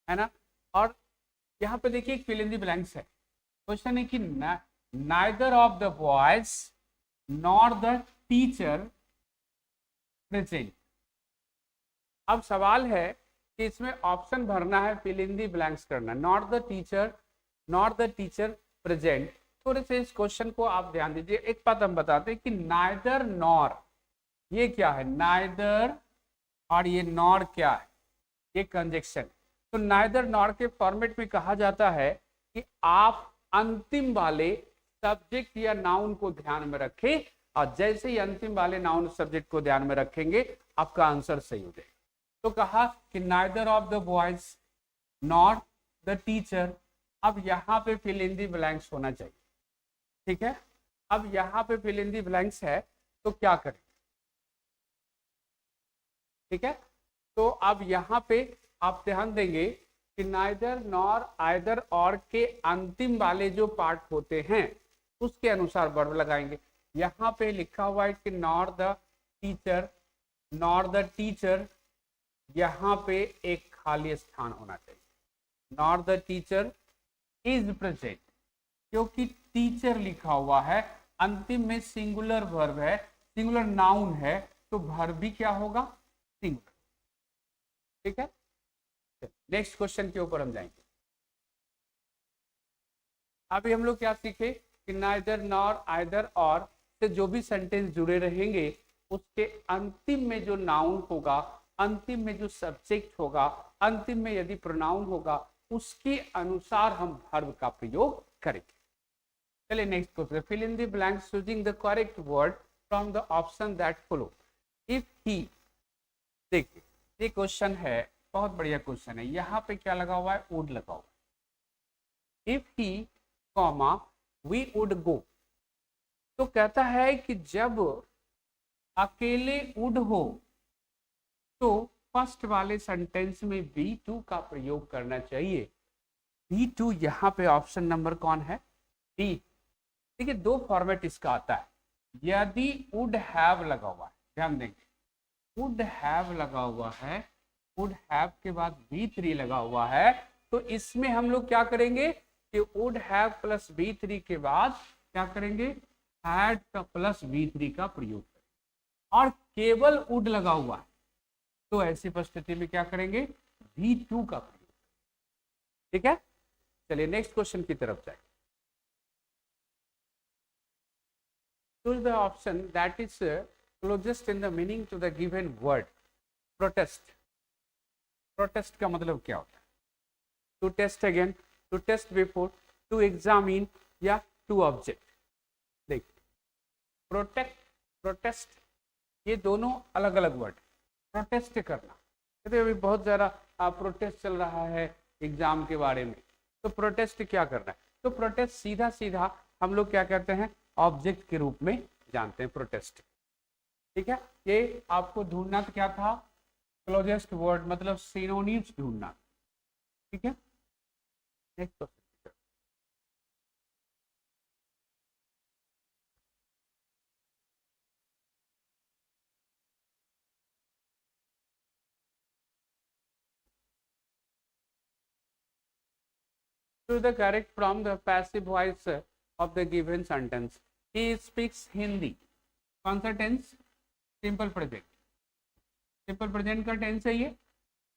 है ना। और यहाँ पे देखिए फिल इन दी ब्लैंक्स है, क्वेश्चन है कि neither of the boys nor the teacher present. अब सवाल है कि इसमें ऑप्शन भरना है, फिल इन दी ब्लैंक्स करना, नॉट द टीचर प्रेजेंट। थोड़े से इस क्वेश्चन को आप ध्यान दीजिए। एक बात हम बताते हैं कि नाइदर नॉर, ये क्या है, नाइदर, और ये नॉर क्या है, ये कंजक्शन। तो नाइदर नॉर के फॉर्मेट में कहा जाता है कि आप अंतिम वाले सब्जेक्ट या नाउन को ध्यान में रखें, और जैसे ही अंतिम वाले नाउन सब्जेक्ट को ध्यान में रखेंगे आपका आंसर सही हो जाएगा। तो कहा कि neither of the boys not the teacher. अब यहाँ पे फिल इन दी ब्लैंक्स होना चाहिए। ठीक है, अब यहाँ पे फिल इन दी ब्लैंक्स है तो क्या करें, ठीक है, तो अब यहाँ पे आप ध्यान देंगे कि नाइदर नॉर आइदर और के अंतिम वाले जो पार्ट होते हैं उसके अनुसार वर्ब लगाएंगे। यहाँ पे लिखा हुआ है कि नॉर द टीचर, यहाँ पे एक खाली स्थान होना चाहिए, not the teacher is present, क्योंकि टीचर लिखा हुआ है, अंतिम में सिंगुलर वर्ब है, सिंगुलर नाउन है, तो वर्ब भी क्या होगा, सिंगुलर। ठीक है, नेक्स्ट क्वेश्चन के ऊपर हम जाएंगे। अभी हम लोग क्या सीखे कि नाइदर नॉर आइदर और से जो भी सेंटेंस जुड़े रहेंगे उसके अंतिम में जो नाउन होगा, अंतिम में जो सब्जेक्ट होगा, अंतिम में यदि प्रोनाउन होगा, उसके अनुसार हम वर्ब का प्रयोग करेंगे। चलिए next question, fill in the blanks using the correct word from the option that follow. If he, देखिए ये क्वेश्चन है, बहुत बढ़िया क्वेश्चन है। यहाँ पे क्या लगा हुआ है, वुड लगा हुआ है। If he comma we would go, तो कहता है कि जब अकेले वुड हो तो फर्स्ट वाले सेंटेंस में बी टू का प्रयोग करना चाहिए। बी टू यहाँ पे ऑप्शन नंबर कौन है, डी। देखिए दो फॉर्मेट इसका आता है, यदि वुड हैव लगा हुआ है, ध्यान देंगे, वुड हैव लगा हुआ है, वुड हैव के बाद V3 लगा हुआ है, तो इसमें हम लोग क्या करेंगे कि वुड हैव प्लस V3 के बाद क्या करेंगे, हैड का प्लस V3 का प्रयोग करेंगे। और केवल वुड लगा हुआ है तो ऐसी परिस्थिति में क्या करेंगे, V2 का प्रयोग। ठीक है, चलिए नेक्स्ट क्वेश्चन की तरफ जाए। Choose the option that is closest in the meaning to the given word. Protest. अब सवाल है कि जब अकेले उड हो तो फर्स्ट वाले सेंटेंस में बी टू का प्रयोग करना चाहिए। बी टू यहाँ पे ऑप्शन नंबर कौन है, डी। देखिए दो फॉर्मेट इसका आता है, यदि उड हैव लगा हुआ है, उड हैव के बाद V3 लगा हुआ है, तो इसमें हम लोग क्या करेंगे कि वुड हैव प्लस V3 का प्रयोग करेंगे। और केवल वुड लगा हुआ है तो ऐसी परिस्थिति में क्या करेंगे, V2 का प्रयोग। ठीक है, चलिए नेक्स्ट क्वेश्चन की तरफ जाए। प्रोटेस्ट का मतलब क्या होता है? To test again, to test before, to examine या टू ऑब्जेक्ट। देखिए प्रोटेक्ट, प्रोटेस्ट ये दोनों अलग अलग वर्ड। प्रोटेस्ट करना, कहते अभी बहुत ज़्यादा प्रोटेस्ट चल रहा है एग्जाम के बारे में, तो प्रोटेस्ट क्या करना है? तो प्रोटेस्ट सीधा सीधा हम लोग क्या कहते हैं, ऑब्जेक्ट के रूप में जानते हैं प्रोटेस्ट। ठीक है, ये आपको ढूंढना तो क्या था, क्लोजेस्ट वर्ड मतलब सिनोनिम्स ढूंढना। ठीक है, next question. To the correct from the passive voice of the given sentence. He speaks Hindi. कौन सा tense? Simple present. Simple present का टेंस है ये।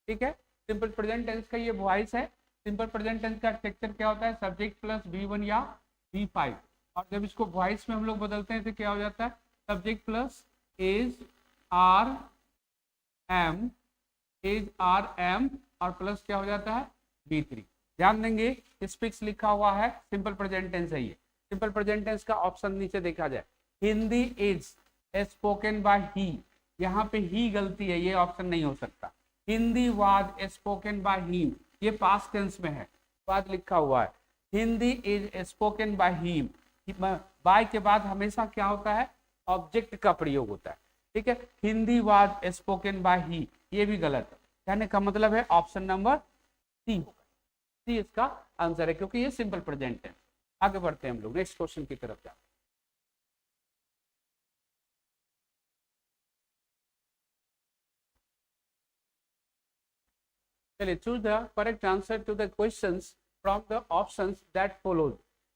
ठीक है, सिंपल प्रेजेंट टेंस का ये वॉइस है। सिंपल प्रेजेंट टेंस का स्ट्रक्चर क्या होता है, सब्जेक्ट प्लस V1 या V5, और जब इसको वॉइस में हम लोग बदलते हैं तो क्या हो जाता है, subject plus is are am और प्लस क्या हो जाता है, V3। ध्यान देंगे स्पीक्स लिखा हुआ है, सिंपल प्रेजेंट टेंस है ये। सिंपल प्रेजेंट टेंस का ऑप्शन नीचे देखा जाए, हिंदी इज स्पोकन बाय ही, यहाँ पे ही गलती है, ये ऑप्शन नहीं हो सकता। Hindi was spoken by him, ये पास्ट टेंस में है, बाद लिखा हुआ है। Hindi is spoken by him, by के बाद हमेशा क्या होता है, ऑब्जेक्ट का प्रयोग होता है। ठीक है, हिंदी वाज स्पोकन बाय ही, ये भी गलत है। कहने का मतलब है ऑप्शन नंबर सी, सी इसका आंसर है, क्योंकि ये सिंपल प्रेजेंट है। आगे बढ़ते हैं हम लोग नेक्स्ट क्वेश्चन की तरफ जाते हैं। चलिए, choose the correct answer to the questions from the options that follows.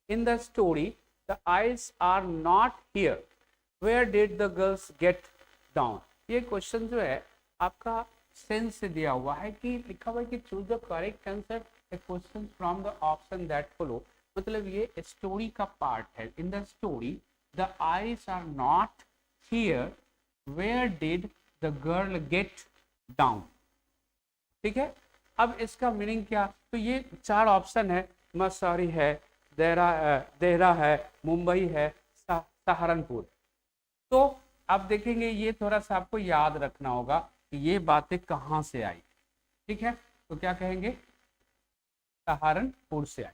In the story the eyes are not here, where did the girls get down. ये क्वेश्चन जो है आपका सेंस से दिया हुआ है कि लिखा हुआ है कि choose the correct answer the question from the option that follow, मतलब ये स्टोरी का पार्ट है। In the story the eyes are not here, where did the girl get down. ठीक है, अब इसका मीनिंग क्या, तो ये चार ऑप्शन है, मसूरी है, देहरा है, मुंबई है, सहारनपुर। तो आप देखेंगे ये थोड़ा सा आपको याद रखना होगा कि ये बातें कहाँ से आई। ठीक है, तो क्या कहेंगे, सहारनपुर से आई।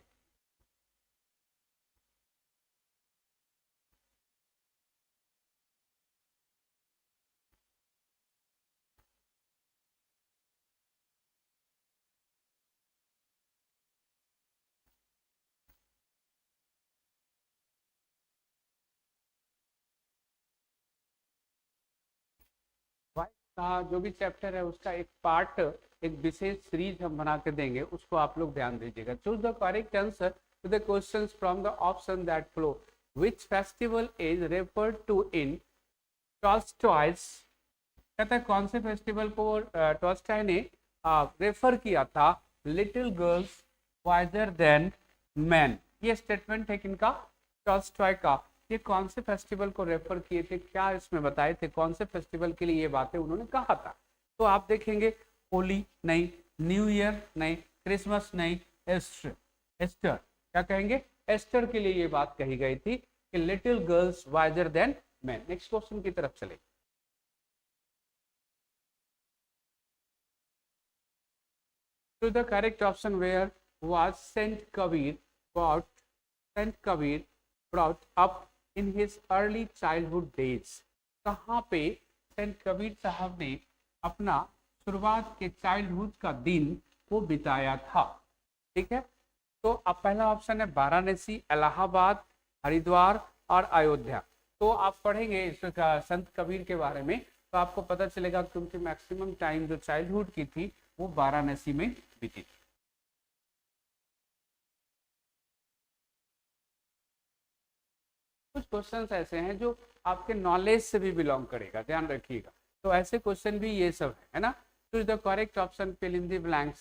का जो भी चैप्टर है उसका एक पार्ट, एक विशेष सीरीज हम बना के देंगे, उसको आप लोग ध्यान दीजिएगा। Choose the correct answer to the questions from the option that follow. Which festival is referred to in Tolstoy's. कहता है कौन से फेस्टिवल को टॉल्स्टॉय ने रेफर किया था, little girls visor then man. ये स्टेटमेंट है किनका, टॉल्स्टॉय का। ये कौन से फेस्टिवल को रेफर किए थे, क्या इसमें बताए थे, कौन से फेस्टिवल के लिए ये बातें उन्होंने कहा था। तो आप देखेंगे होली नहीं, न्यू ईयर नहीं, क्रिसमस नहीं, एस्टर। एस्टर क्या कहेंगे, एस्टर के लिए ये बात कही गई थी कि little girls visor then man. Next question की तरफ चले। To the correct option where was Sant Kabir brought up in his early childhood days। कहाँ पे सेंट कबीर साहब ने अपना शुरुआत के चाइल्डहुड का दिन वो बिताया था। ठीक है, तो अब पहला ऑप्शन है वाराणसी, इलाहाबाद, हरिद्वार और अयोध्या। तो आप पढ़ेंगे इसका संत कबीर के बारे में तो आपको पता चलेगा कि उनकी मैक्सिमम टाइम जो चाइल्डहुड की थी वो वाराणसी में बीती थी। कुछ क्वेश्चंस ऐसे हैं जो आपके नॉलेज से भी बिलोंग करेगा, ध्यान रखिएगा। तो ऐसे क्वेश्चन भी ये सब है ना। तो the correct option fill in the blanks.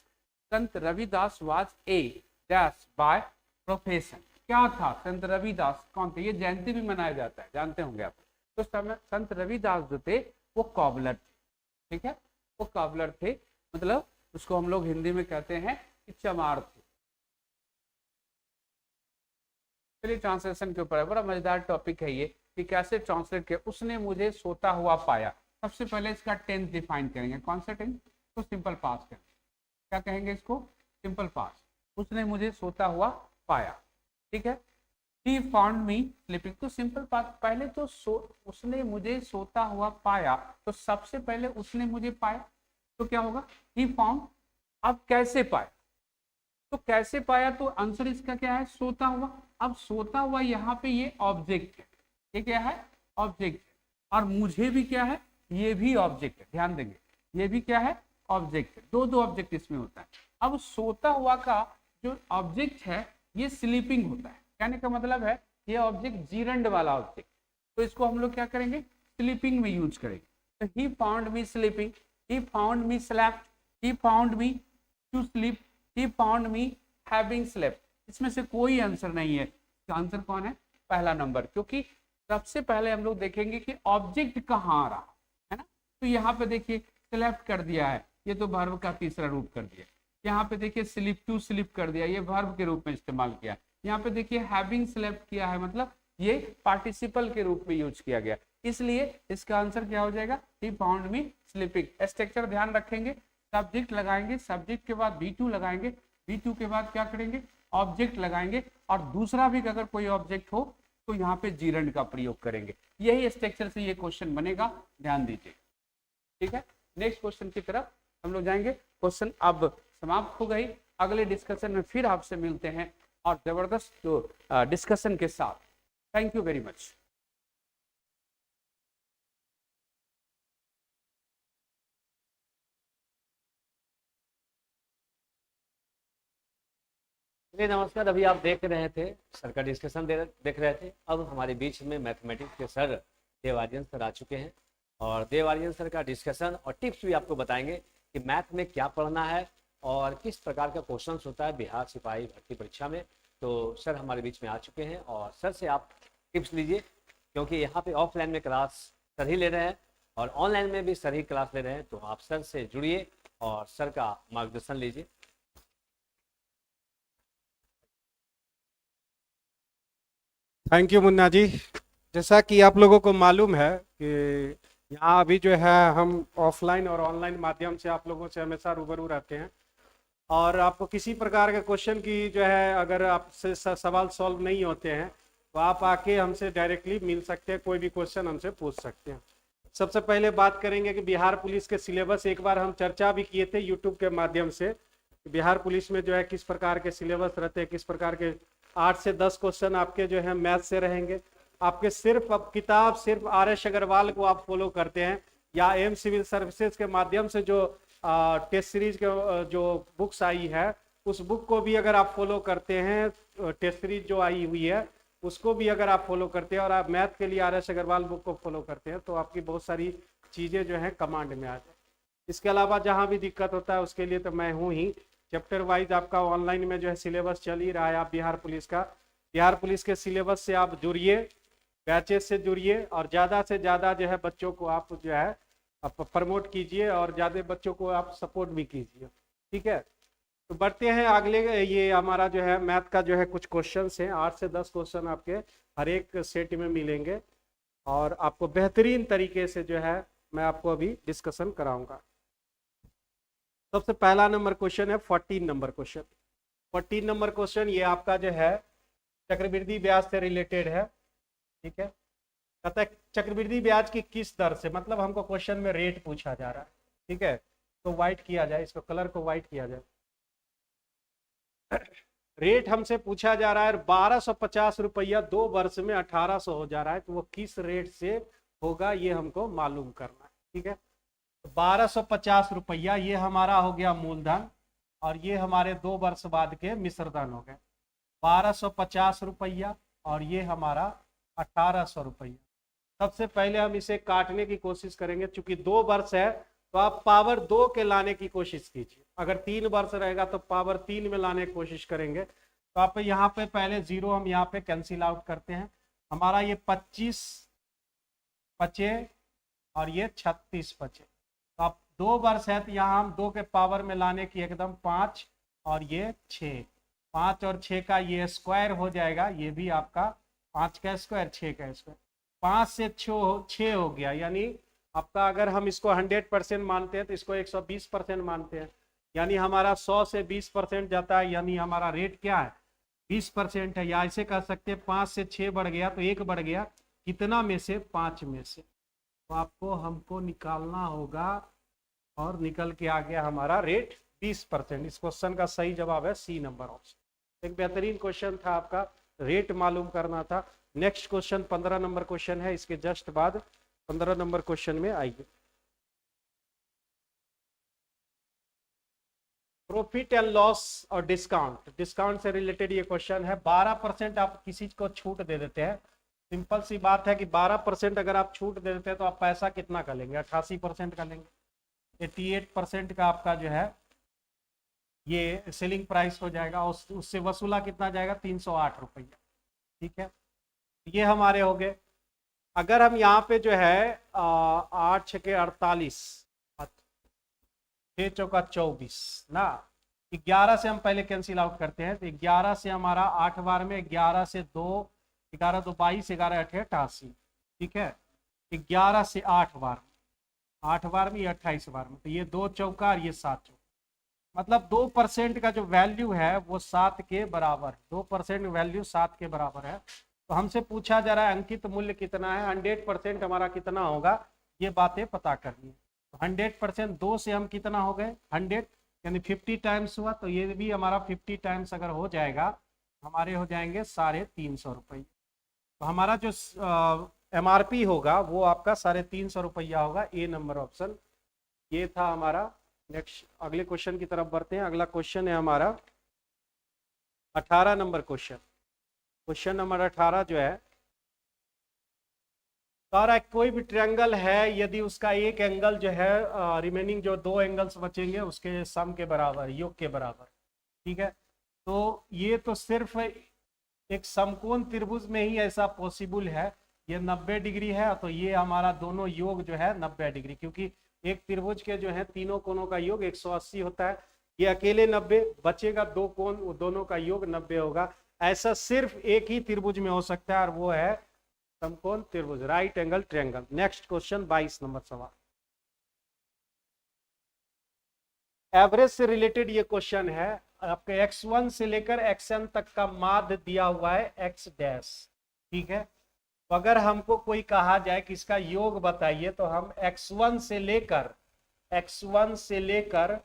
Sant Ravidas was a dash by profession. क्या था संत रविदास, कौन थे, ये जयंती भी मनाया जाता है, जानते होंगे आप। तो संत रविदास जो थे वो कॉबलर थे। ठीक है, वो कॉबलर थे, मतलब उसको हम लोग हिंदी में कहते हैं कि चमार थे। चलिए ट्रांसलेशन के ऊपर है, बड़ा मजेदार टॉपिक है ये कि कैसे ट्रांसलेट किया। उसने मुझे सोता हुआ पाया। सबसे पहले इसका टेंस डिफाइन करेंगे। कौन सा टेंस? तो सिंपल पास्ट टेंस। क्या कहेंगे इसको? Simple past. उसने मुझे सोता हुआ पाया, ठीक है। He found me sleeping, तो सिंपल पास्ट। पहले तो उसने मुझे सोता हुआ पाया, तो सबसे पहले उसने मुझे पाया, तो क्या होगा? He found। अब कैसे पाया? तो कैसे पाया, तो आंसर इसका क्या है? सोता हुआ। अब सोता हुआ यहाँ पे ये ऑब्जेक्ट है, ये क्या है? ऑब्जेक्ट है। और मुझे भी क्या है? ये भी ऑब्जेक्ट है। ध्यान देंगे, ये भी क्या है? ऑब्जेक्ट है। दो ऑब्जेक्ट इसमें होता है। अब सोता हुआ का जो ऑब्जेक्ट है ये स्लीपिंग होता है। कहने का मतलब है ये ऑब्जेक्ट जीरंड वाला ऑब्जेक्ट, तो इसको हम लोग क्या करेंगे? स्लीपिंग में यूज करेंगे। तो he found me sleeping, he found me slept, he found me to sleep, he found me having slept. इसमें से कोई आंसर नहीं है। तो आंसर कौन है? पहला नंबर, क्योंकि सबसे पहले हम लोग देखेंगे कि ऑब्जेक्ट कहाँ आ रहा है ना। तो यहाँ पे देखिए स्लेप्ट कर दिया है, ये तो वर्ब का तीसरा रूप कर दिया। यहाँ पे देखिए स्लीप, टू स्लीप कर दिया, ये वर्ब के रूप में इस्तेमाल किया। यहाँ पे देखिए हैविंग स्लेप्ट किया है, मतलब ये पार्टिसिपल के रूप में यूज किया गया। इसलिए इसका आंसर क्या हो जाएगा? ही फाउंड मी स्लीपिंग। स्ट्रक्चर ध्यान रखेंगे, सब्जेक्ट लगाएंगे, सब्जेक्ट के बाद V2 लगाएंगे, V2 के बाद क्या करेंगे? ऑब्जेक्ट लगाएंगे, और दूसरा भी अगर कोई ऑब्जेक्ट हो तो यहाँ पे जीरंड का प्रयोग करेंगे। यही स्ट्रक्चर से ये क्वेश्चन बनेगा, ध्यान दीजिए, ठीक है। नेक्स्ट क्वेश्चन की तरफ हम लोग जाएंगे। क्वेश्चन अब समाप्त हो गई। अगले डिस्कशन में फिर आपसे मिलते हैं और जबरदस्त डिस्कशन के साथ। Thank you very much. नमस्कार। अभी आप देख रहे थे सर का डिस्कशन देख रहे थे। अब हमारे बीच में मैथमेटिक्स के सर देवार्यन सर आ चुके हैं और देवार्यन सर का डिस्कशन और टिप्स भी आपको बताएंगे कि मैथ में क्या पढ़ना है और किस प्रकार का क्वेश्चन होता है बिहार सिपाही भर्ती परीक्षा में। तो सर हमारे बीच में आ चुके हैं और सर से आप टिप्स लीजिए, क्योंकि यहाँ पे ऑफलाइन में क्लास सर ही ले रहे हैं और ऑनलाइन में भी सर ही क्लास ले रहे हैं। तो आप सर से जुड़िए और सर का मार्गदर्शन लीजिए। Thank you Munna ji. जैसा कि आप लोगों को मालूम है कि यहाँ अभी जो है हम ऑफलाइन और ऑनलाइन माध्यम से आप लोगों से हमेशा रूबरू रहते हैं और आपको किसी प्रकार के क्वेश्चन की जो है अगर आपसे सवाल सॉल्व नहीं होते हैं तो आप आके हमसे डायरेक्टली मिल सकते हैं, कोई भी क्वेश्चन हमसे पूछ सकते हैं। सबसे पहले बात करेंगे कि बिहार पुलिस के सिलेबस। एक बार हम चर्चा भी किए थे यूट्यूब के माध्यम से, बिहार पुलिस में जो है किस प्रकार के सिलेबस रहते हैं, किस प्रकार के 8 से 10 क्वेश्चन आपके जो है मैथ से रहेंगे। आपके सिर्फ अब किताब सिर्फ RS अग्रवाल को आप फॉलो करते हैं या एम सिविल सर्विसेज के माध्यम से जो टेस्ट सीरीज के जो बुक्स आई है उस बुक को भी अगर आप फॉलो करते हैं, टेस्ट सीरीज जो आई हुई है उसको भी अगर आप फॉलो करते हैं और आप मैथ के लिए RS अग्रवाल बुक को फॉलो करते हैं तो आपकी बहुत सारी चीज़ें जो है कमांड में आ जाए। इसके अलावा जहाँ भी दिक्कत होता है उसके लिए तो मैं हूँ ही। चैप्टर वाइज आपका ऑनलाइन में जो है सिलेबस चल ही रहा है। आप बिहार पुलिस के सिलेबस से आप जुड़िए, बैचेस से जुड़िए और ज़्यादा से ज़्यादा जो है बच्चों को आप जो है आप प्रमोट कीजिए और ज़्यादा बच्चों को आप सपोर्ट भी कीजिए, ठीक है। तो बढ़ते हैं अगले। ये हमारा जो है मैथ का जो है कुछ क्वेश्चंस हैं, 8 से 10 क्वेश्चन आपके हर एक सेट में मिलेंगे और आपको बेहतरीन तरीके से जो है मैं आपको अभी डिस्कशन कराऊंगा। सबसे पहला नंबर क्वेश्चन है 14 नंबर क्वेश्चन। 14 नंबर क्वेश्चन ये आपका जो है चक्रवृद्धि ब्याज से रिलेटेड है, ठीक है। कहता है चक्रवृद्धि ब्याज की किस दर से, मतलब हमको क्वेश्चन में रेट पूछा जा रहा है, ठीक है। तो व्हाइट किया जाए, इसको कलर को व्हाइट किया जाए। रेट हमसे पूछा जा रहा है 1250 रुपया 2 वर्ष में 1800 हो जा रहा है, तो वो किस रेट से होगा ये हमको मालूम करना है, ठीक है। 1250 रुपया ये हमारा हो गया मूलधन और ये हमारे 2 वर्ष बाद के मिश्रधन हो गए। 1250 रुपया और ये हमारा 1800 रुपया। सबसे पहले हम इसे काटने की कोशिश करेंगे, चूंकि 2 वर्ष है तो आप पावर 2 के लाने की कोशिश कीजिए। अगर 3 वर्ष रहेगा तो पावर 3 में लाने की कोशिश करेंगे। तो आप यहाँ पे पहले 0 हम यहाँ पे कैंसिल आउट करते हैं। हमारा ये 25 बचे और ये 36 बचे। तो आप 2 वर्ष है तो यहाँ हम 2 के पावर में लाने की एकदम 5 और ये 6, 5 और 6 का ये स्क्वायर हो जाएगा, ये भी आपका 5 का स्क्वायर 6 का स्क्वायर, 5 से 6 हो गया। यानी आपका अगर हम इसको 100% मानते हैं तो इसको 120% मानते हैं, यानी हमारा 100 से 20% जाता है, यानी हमारा रेट क्या है 20% है। या ऐसे कह सकते हैं 5 से 6 बढ़ गया तो 1 बढ़ गया, कितना में से 5 में से, तो आपको हमको निकालना होगा और निकल के आ गया हमारा रेट 20%। इस क्वेश्चन का सही जवाब है सी नंबर ऑप्शन। एक बेहतरीन क्वेश्चन था आपका, रेट मालूम करना था। नेक्स्ट क्वेश्चन 15 नंबर क्वेश्चन है, इसके जस्ट बाद 15 नंबर क्वेश्चन में आइए। प्रॉफिट एंड लॉस और डिस्काउंट, डिस्काउंट से रिलेटेड ये क्वेश्चन है। 12% आप किसी को छूट दे देते हैं, सिंपल सी बात है कि 12% अगर आप छूट दे देते हैं तो आप पैसा कितना का लेंगे, 88% का लेंगे। 88% का आपका जो है ये सेलिंग प्राइस हो जाएगा, उससे वसूला कितना जाएगा 308 रुपया, ठीक है। ये हमारे हो गए। अगर हम यहाँ पे जो है 8 छके 48, 6 चौका 24 ना, 11 से हम पहले कैंसिल आउट करते हैं, तो 11 से हमारा 8 बार में, 11 से 2, 11 2 22, 11 8 88, ठीक है। 11 से 8 बार, 8 बार में, ये 28 बार में, तो ये 2 चौका और ये 7 चौका, मतलब 2% का जो वैल्यू है वो 7 के बराबर, 2% वैल्यू 7 के बराबर है। तो हमसे पूछा जा रहा है अंकित मूल्य कितना है, 100% हमारा कितना होगा, ये बातें पता करनी है। तो 100% 2 से हम कितना हो गए 100, यानी 50 टाइम्स हुआ, तो ये भी हमारा 50 टाइम्स अगर हो जाएगा हमारे हो जाएंगे 350 रुपये। तो हमारा जो MRP होगा वो आपका 350 रुपया होगा, ए नंबर ऑप्शन ये था हमारा। नेक्स्ट अगले क्वेश्चन की तरफ बढ़ते हैं। अगला क्वेश्चन है हमारा 18 नंबर क्वेश्चन। क्वेश्चन नंबर 18 जो है, सारा कोई भी ट्रायंगल है, यदि उसका एक एंगल जो है रिमेनिंग जो 2 एंगल्स बचेंगे उसके सम के बराबर, योग के बराबर, ठीक है। तो ये तो सिर्फ एक समकोण त्रिभुज में ही ऐसा पॉसिबल है, ये 90 डिग्री है, तो ये हमारा दोनों योग जो है 90 डिग्री, क्योंकि एक त्रिभुज के जो है तीनों कोणों का योग 180 होता है, ये अकेले 90, बचेगा 2 कोण, वो दोनों का योग 90 होगा। ऐसा सिर्फ एक ही त्रिभुज में हो सकता है और वो है समकोण त्रिभुज, right angle triangle. Next question 22 number सवाल, एवरेज से रिलेटेड ये क्वेश्चन है। आपके x1 से लेकर xn तक का माध्य दिया हुआ है x डैश, ठीक है। तो अगर हमको कोई कहा जाए कि इसका योग बताइए, तो हम x1 से लेकर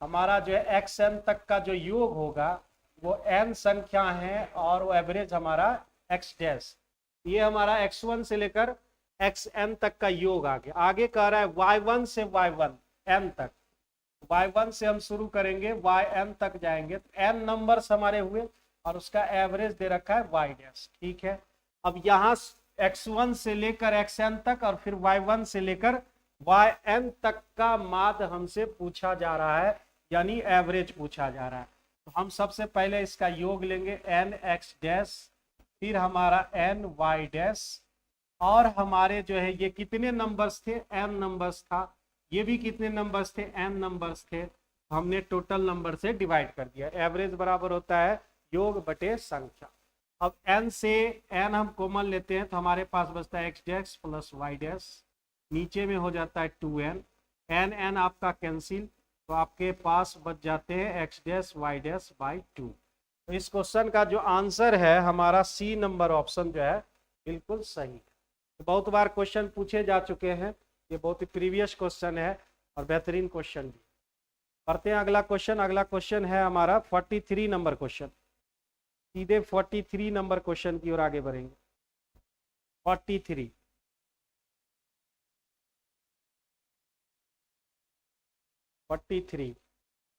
हमारा जो है xn तक का जो योग होगा वो n संख्या है और वो एवरेज हमारा x डैश, ये हमारा x1 से लेकर xn तक का योग आगे कह रहा है y1 से y1 n तक, y1 से हम शुरू करेंगे yn तक जाएंगे, तो n नंबर्स हमारे हुए और उसका एवरेज दे रखा है y डैश, ठीक है। अब यहाँ x1 से लेकर xn तक और फिर y1 से लेकर yn तक का माध्य हमसे पूछा जा रहा है, यानी एवरेज पूछा जा रहा है। तो हम सबसे पहले इसका योग लेंगे n x डैश, फिर हमारा n y डैश, और हमारे जो है ये कितने नंबर्स थे, n नंबर्स था, ये भी कितने नंबर्स थे, n नंबर्स थे, तो हमने टोटल नंबर से डिवाइड कर दिया। एवरेज बराबर होता है योग बटे संख्या। अब n से n हम कॉमन लेते हैं तो हमारे पास बचता है x dash plus y dash, नीचे में हो जाता है 2n, n आपका कैंसिल, तो आपके पास बच जाते हैं x dash y dash by 2। तो इस क्वेश्चन का जो आंसर है हमारा सी नंबर ऑप्शन जो है बिल्कुल सही है। तो बहुत बार क्वेश्चन पूछे जा चुके हैं, ये बहुत ही प्रीवियस क्वेश्चन है और बेहतरीन क्वेश्चन भी। पढ़ते हैं अगला क्वेश्चन। अगला क्वेश्चन है हमारा 43 नंबर क्वेश्चन, सीधे 43 नंबर क्वेश्चन की ओर आगे बढ़ेंगे। 43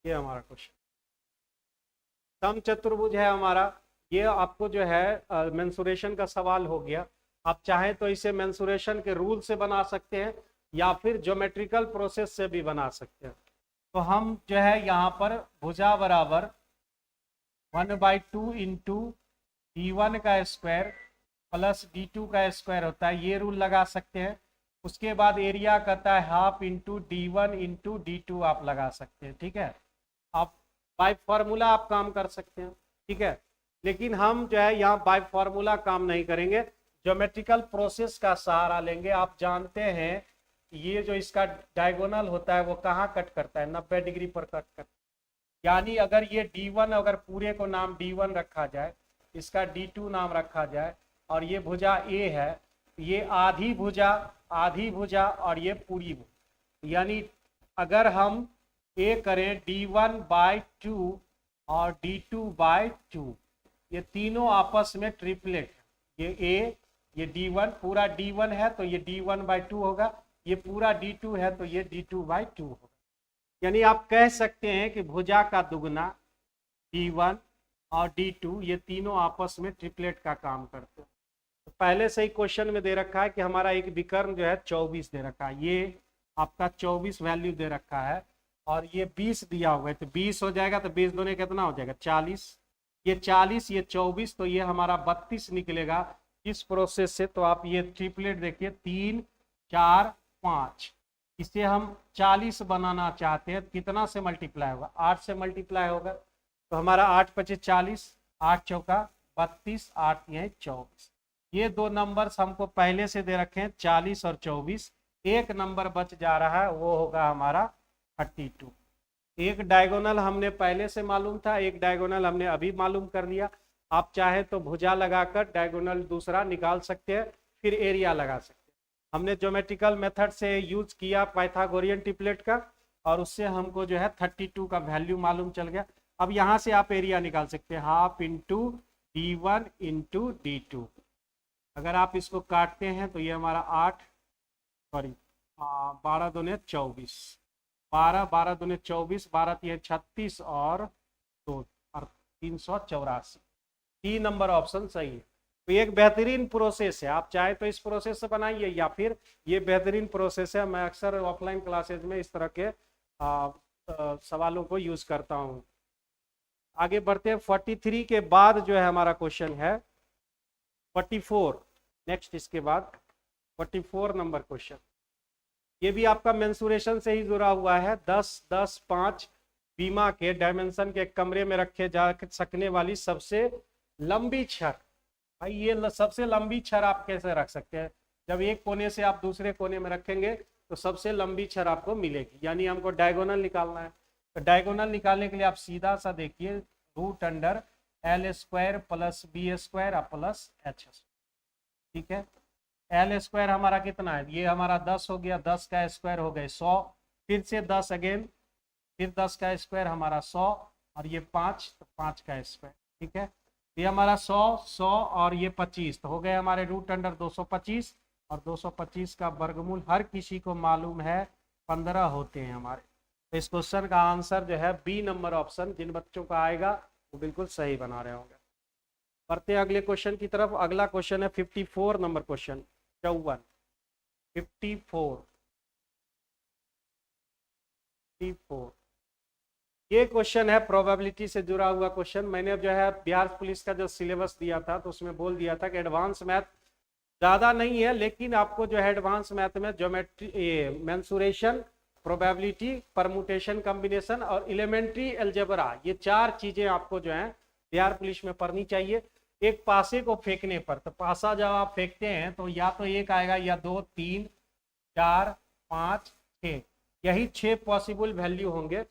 ये हमारा क्वेश्चन, सम चतुर्भुज है हमारा। ये आपको जो है मेंसुरेशन का सवाल हो गया, आप चाहें तो इसे मेंसुरेशन के रूल से बना सकते हैं या फिर ज्योमेट्रिकल प्रोसेस से भी बना सकते हैं। तो हम जो है यहाँ पर भुजा बराबर 1/2 इंटू d1 का स्क्वायर प्लस d2 का स्क्वायर होता है, ये रूल लगा सकते हैं। उसके बाद एरिया कहता है half into D1 into D2 आप लगा सकते हैं, ठीक है। आप बाय फार्मूला आप काम कर सकते हैं, ठीक है। लेकिन हम जो है यहाँ बाय फार्मूला काम नहीं करेंगे, ज्योमेट्रिकल प्रोसेस का सहारा लेंगे। आप जानते हैं ये जो इसका डायगोनल होता है वो कहाँ कट करता है, 90 डिग्री पर कट करता है। यानी अगर ये D1 अगर पूरे को नाम D1 रखा जाए, इसका D2 नाम रखा जाए, और ये भुजा A है, ये आधी भुजा और ये पूरी भुजा, यानी अगर हम A करें D1/2 और D2/2, ये तीनों आपस में ट्रिपलेट है। ये A, ये D1, पूरा D1 है तो ये D1/2 होगा, ये पूरा D2 है तो ये D2/2 होगा। यानी आप कह सकते हैं कि भुजा का दुगना D1 और D2 ये तीनों आपस में ट्रिपलेट का काम करते हैं। तो पहले से ही क्वेश्चन में दे रखा है कि हमारा एक विकर्ण जो है 24 दे रखा है, ये आपका 24 वैल्यू दे रखा है, और ये 20 दिया हुआ है, तो 20 हो जाएगा, तो 20 दोनों कितना हो जाएगा 40, ये 40 ये 24, तो ये हमारा 32 निकलेगा इस प्रोसेस से। तो आप ये ट्रिपलेट देखिए 3 4 5, इसे हम 40 बनाना चाहते हैं, कितना से मल्टीप्लाई होगा, 8 से मल्टीप्लाई होगा, तो हमारा 8 × 5 = 40, 8 चौका 32, 8 ये 24। ये दो नंबर्स हमको पहले से दे रखे हैं 40 और 24, एक नंबर बच जा रहा है वो होगा हमारा 32। एक डायगोनल हमने पहले से मालूम था, एक डायगोनल हमने अभी मालूम कर लिया। आप चाहे तो भुजा लगाकर डायगोनल दूसरा निकाल सकते हैं, फिर एरिया लगा सकते हैं। हमने ज्योमेट्रिकल मेथड से यूज किया पाइथागोरियन ट्रिपलेट का, और उससे हमको जो है 32 का वैल्यू मालूम चल गया। अब यहाँ से आप एरिया निकाल सकते हैं, half into D1 into D2। अगर आप इसको काटते हैं तो ये हमारा 12 दूने 24, 12 दूने 24, 12 × 36 और 2 और 384। 3 नंबर ऑप्शन सही है। तो एक बेहतरीन प्रोसेस है, आप चाहे तो इस प्रोसेस से बनाइए, या फिर ये बेहतरीन प्रोसेस है। मैं अक्सर ऑफलाइन क्लासेज में इस तरह के सवालों को यूज करता हूँ। आगे बढ़ते हैं। 43 के बाद जो है हमारा क्वेश्चन है 44, नेक्स्ट इसके बाद 44 नंबर क्वेश्चन। ये भी आपका मेंसुरेशन से ही जुड़ा हुआ है। 10 10 5 बीमा के डायमेंशन के कमरे में रखे जा सकने वाली सबसे लंबी छड़। भाई ये सबसे लंबी छड़ आप कैसे रख सकते हैं, जब एक कोने से आप दूसरे कोने में रखेंगे तो सबसे लंबी छड़ आपको मिलेगी। यानी हमको डायगोनल निकालना है, तो डायगोनल निकालने के लिए आप सीधा सा देखिए √L² + B² + H², ठीक है। L² हमारा कितना है, ये हमारा 10 हो गया, 10 का स्क्वायर हो गए 100, फिर से 10 अगेन, फिर 10 का स्क्वायर हमारा 100, और ये 5 तो 5 का स्क्वायर, ठीक है। ये हमारा 100 और ये 25 तो हो गए हमारे √225, और 225 का वर्गमूल हर किसी को मालूम है 15 होते हैं हमारे। तो इस क्वेश्चन का आंसर जो है बी नंबर ऑप्शन, जिन बच्चों का आएगा वो बिल्कुल सही बना रहे होंगे। बढ़ते हैं अगले क्वेश्चन की तरफ। अगला क्वेश्चन है 54 नंबर क्वेश्चन, 54 54। ये क्वेश्चन है प्रोबेबिलिटी से जुड़ा हुआ क्वेश्चन। मैंने जो है बिहार पुलिस का जो सिलेबस दिया था तो उसमें बोल दिया था कि एडवांस मैथ ज़्यादा नहीं है, लेकिन आपको जो है एडवांस मैथ में geometry, mensuration, probability, permutation, combination और एलिमेंट्री अलजेब्रा, ये 4 चीज़ें आपको जो है बिहार पुलिस में पढ़नी चाहिए। एक पासे को फेंकने पर, तो पासा जब आप फेंकते हैं तो या तो 1 आएगा या 2 3 4 5 6, यही 6 पॉसिबल वैल्यू होंगे।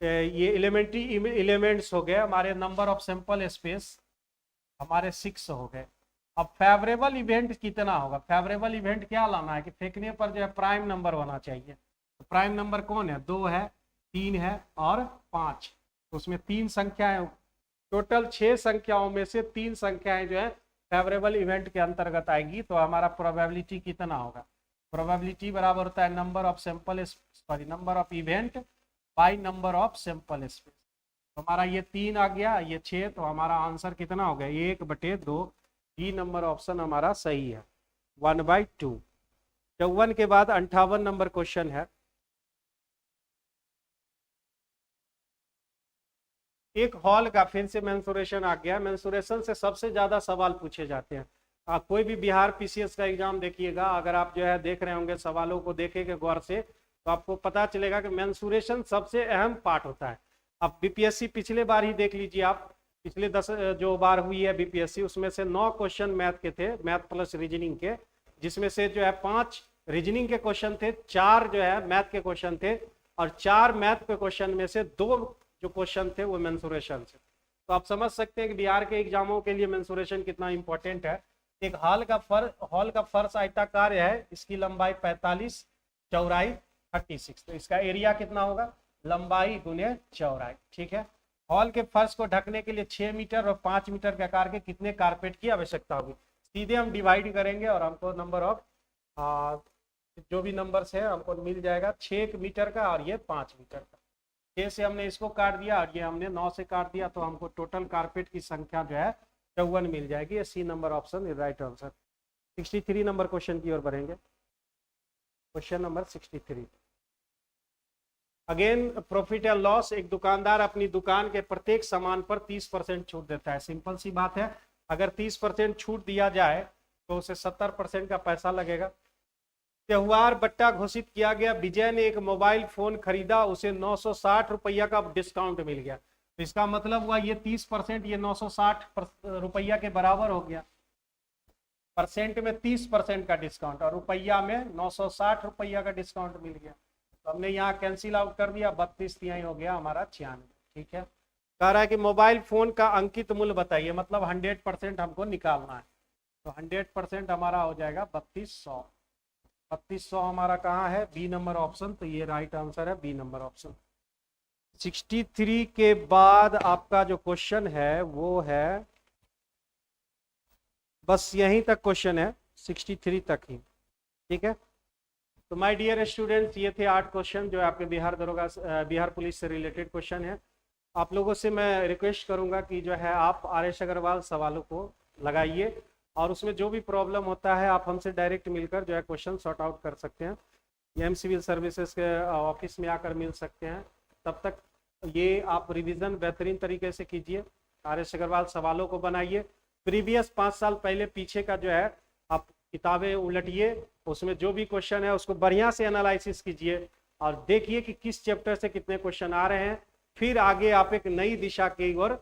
ये एलिमेंट्री एलिमेंट्स हो गए हमारे। नंबर ऑफ सैंपल स्पेस हमारे 6 हो गए। अब फेवरेबल इवेंट कितना होगा, फेवरेबल इवेंट क्या लाना है कि फेंकने पर जो है प्राइम नंबर होना चाहिए। तो प्राइम नंबर कौन है, 2 है, 3 है और 5, तो उसमें 3 संख्याएं, टोटल 6 संख्याओं में से 3 संख्याएं जो है फेवरेबल इवेंट के अंतर्गत आएगी। तो हमारा प्रोबेबिलिटी कितना होगा, प्रोबेबिलिटी बराबर होता है number of event by number of sample space. तो हमारा ये 3 आ गया, ये 6, तो हमारा आंसर कितना हो गया 1/2। डी नंबर ऑप्शन हमारा सही है, 1/2। 54 के बाद 58 नंबर क्वेश्चन है। एक हॉल का फिर से मेंसुरेशन आ गया। मेंसुरेशन से सबसे ज्यादा सवाल पूछे जाते हैं। कोई भी बिहार पीसीएस का एग्जाम देखिएगा, अगर आप जो है देख रहे होंगे सवालों को देखेंगे गौर से, तो आपको पता चलेगा कि मेंसुरेशन सबसे अहम पार्ट होता है। अब बीपीएससी पिछले बार ही देख लीजिए आप, पिछले 10 जो बार हुई है बीपीएससी, उसमें से 9 क्वेश्चन मैथ के थे, मैथ प्लस रीजनिंग के, जिसमें से जो है 5 रीजनिंग के क्वेश्चन थे, 4 जो है मैथ के क्वेश्चन थे, और 4 मैथ के क्वेश्चन में से 2 जो क्वेश्चन थे वो मेंसुरेशन से। तो आप समझ सकते हैं कि बिहार के एग्जामों के लिए मेंसुरेशन कितना इंपॉर्टेंट है। एक हॉल का फर्श आयताकार है, इसकी लंबाई 45, चौड़ाई 36, तो इसका एरिया कितना होगा, लंबाई गुने चौड़ाई। ठीक है, हॉल के फर्श को ढकने के लिए 6 मीटर और 5 मीटर के आकार के कितने कारपेट की आवश्यकता होगी। सीधे हम डिवाइड करेंगे और हमको नंबर ऑफ जो भी नंबर्स है हमको मिल जाएगा, 6 मीटर का और ये 5 मीटर का। 6 से हमने इसको काट दिया और ये हमने 9 से काट दिया, तो हमको टोटल कारपेट की संख्या जो है 54 मिल जाएगी। ये C number option is right answer. 63 number question की ओर बढ़ेंगे। Question number 63, again profit and loss. एक दुकानदार अपनी दुकान के प्रत्येक सामान पर 30% छूट देता है। सिंपल सी बात है, अगर 30% छूट दिया जाए तो उसे 70% का पैसा लगेगा। त्योहार बट्टा घोषित किया गया, विजय ने एक मोबाइल फोन खरीदा, उसे 960 रुपया का डिस्काउंट मिल गया। तो इसका मतलब हुआ ये 30%, ये 960 रुपया के बराबर हो गया। परसेंट में 30% का डिस्काउंट और रुपया में 960 रुपया का डिस्काउंट मिल गया। तो हमने यहाँ कैंसिल आउट कर दिया, 32 तिहाई हो गया हमारा 96। ठीक है, कह रहा है कि मोबाइल फोन का अंकित मूल्य बताइए, मतलब 100% हमको निकालना है। तो 100% हमारा हो जाएगा 3200। 3200 हमारा कहाँ है, बी नंबर ऑप्शन। तो ये राइट आंसर है, बी नंबर ऑप्शन। 63 के बाद आपका जो क्वेश्चन है वो है, बस यहीं तक क्वेश्चन है, 63 तक ही। ठीक है, तो माय डियर स्टूडेंट्स, ये थे 8 क्वेश्चन जो आपके बिहार पुलिस से रिलेटेड क्वेश्चन है। आप लोगों से मैं रिक्वेस्ट करूंगा कि जो है आप आर.एस. अग्रवाल सवालों को लगाइए, और उसमें जो भी प्रॉब्लम होता है आप हमसे डायरेक्ट मिलकर जो है क्वेश्चन सॉर्ट आउट कर सकते हैं, या एम सिविल सर्विसेज के ऑफिस में आकर मिल सकते हैं। तब तक ये आप रिवीजन बेहतरीन तरीके से कीजिए, आर.एस. अग्रवाल सवालों को बनाइए। प्रीवियस 5 साल पहले पीछे का जो है आप किताबें उलटिए, उसमें जो भी क्वेश्चन है उसको बढ़िया से एनालिसिस कीजिए और देखिए कि किस चैप्टर से कितने क्वेश्चन आ रहे हैं। फिर आगे आप एक नई दिशा की ओर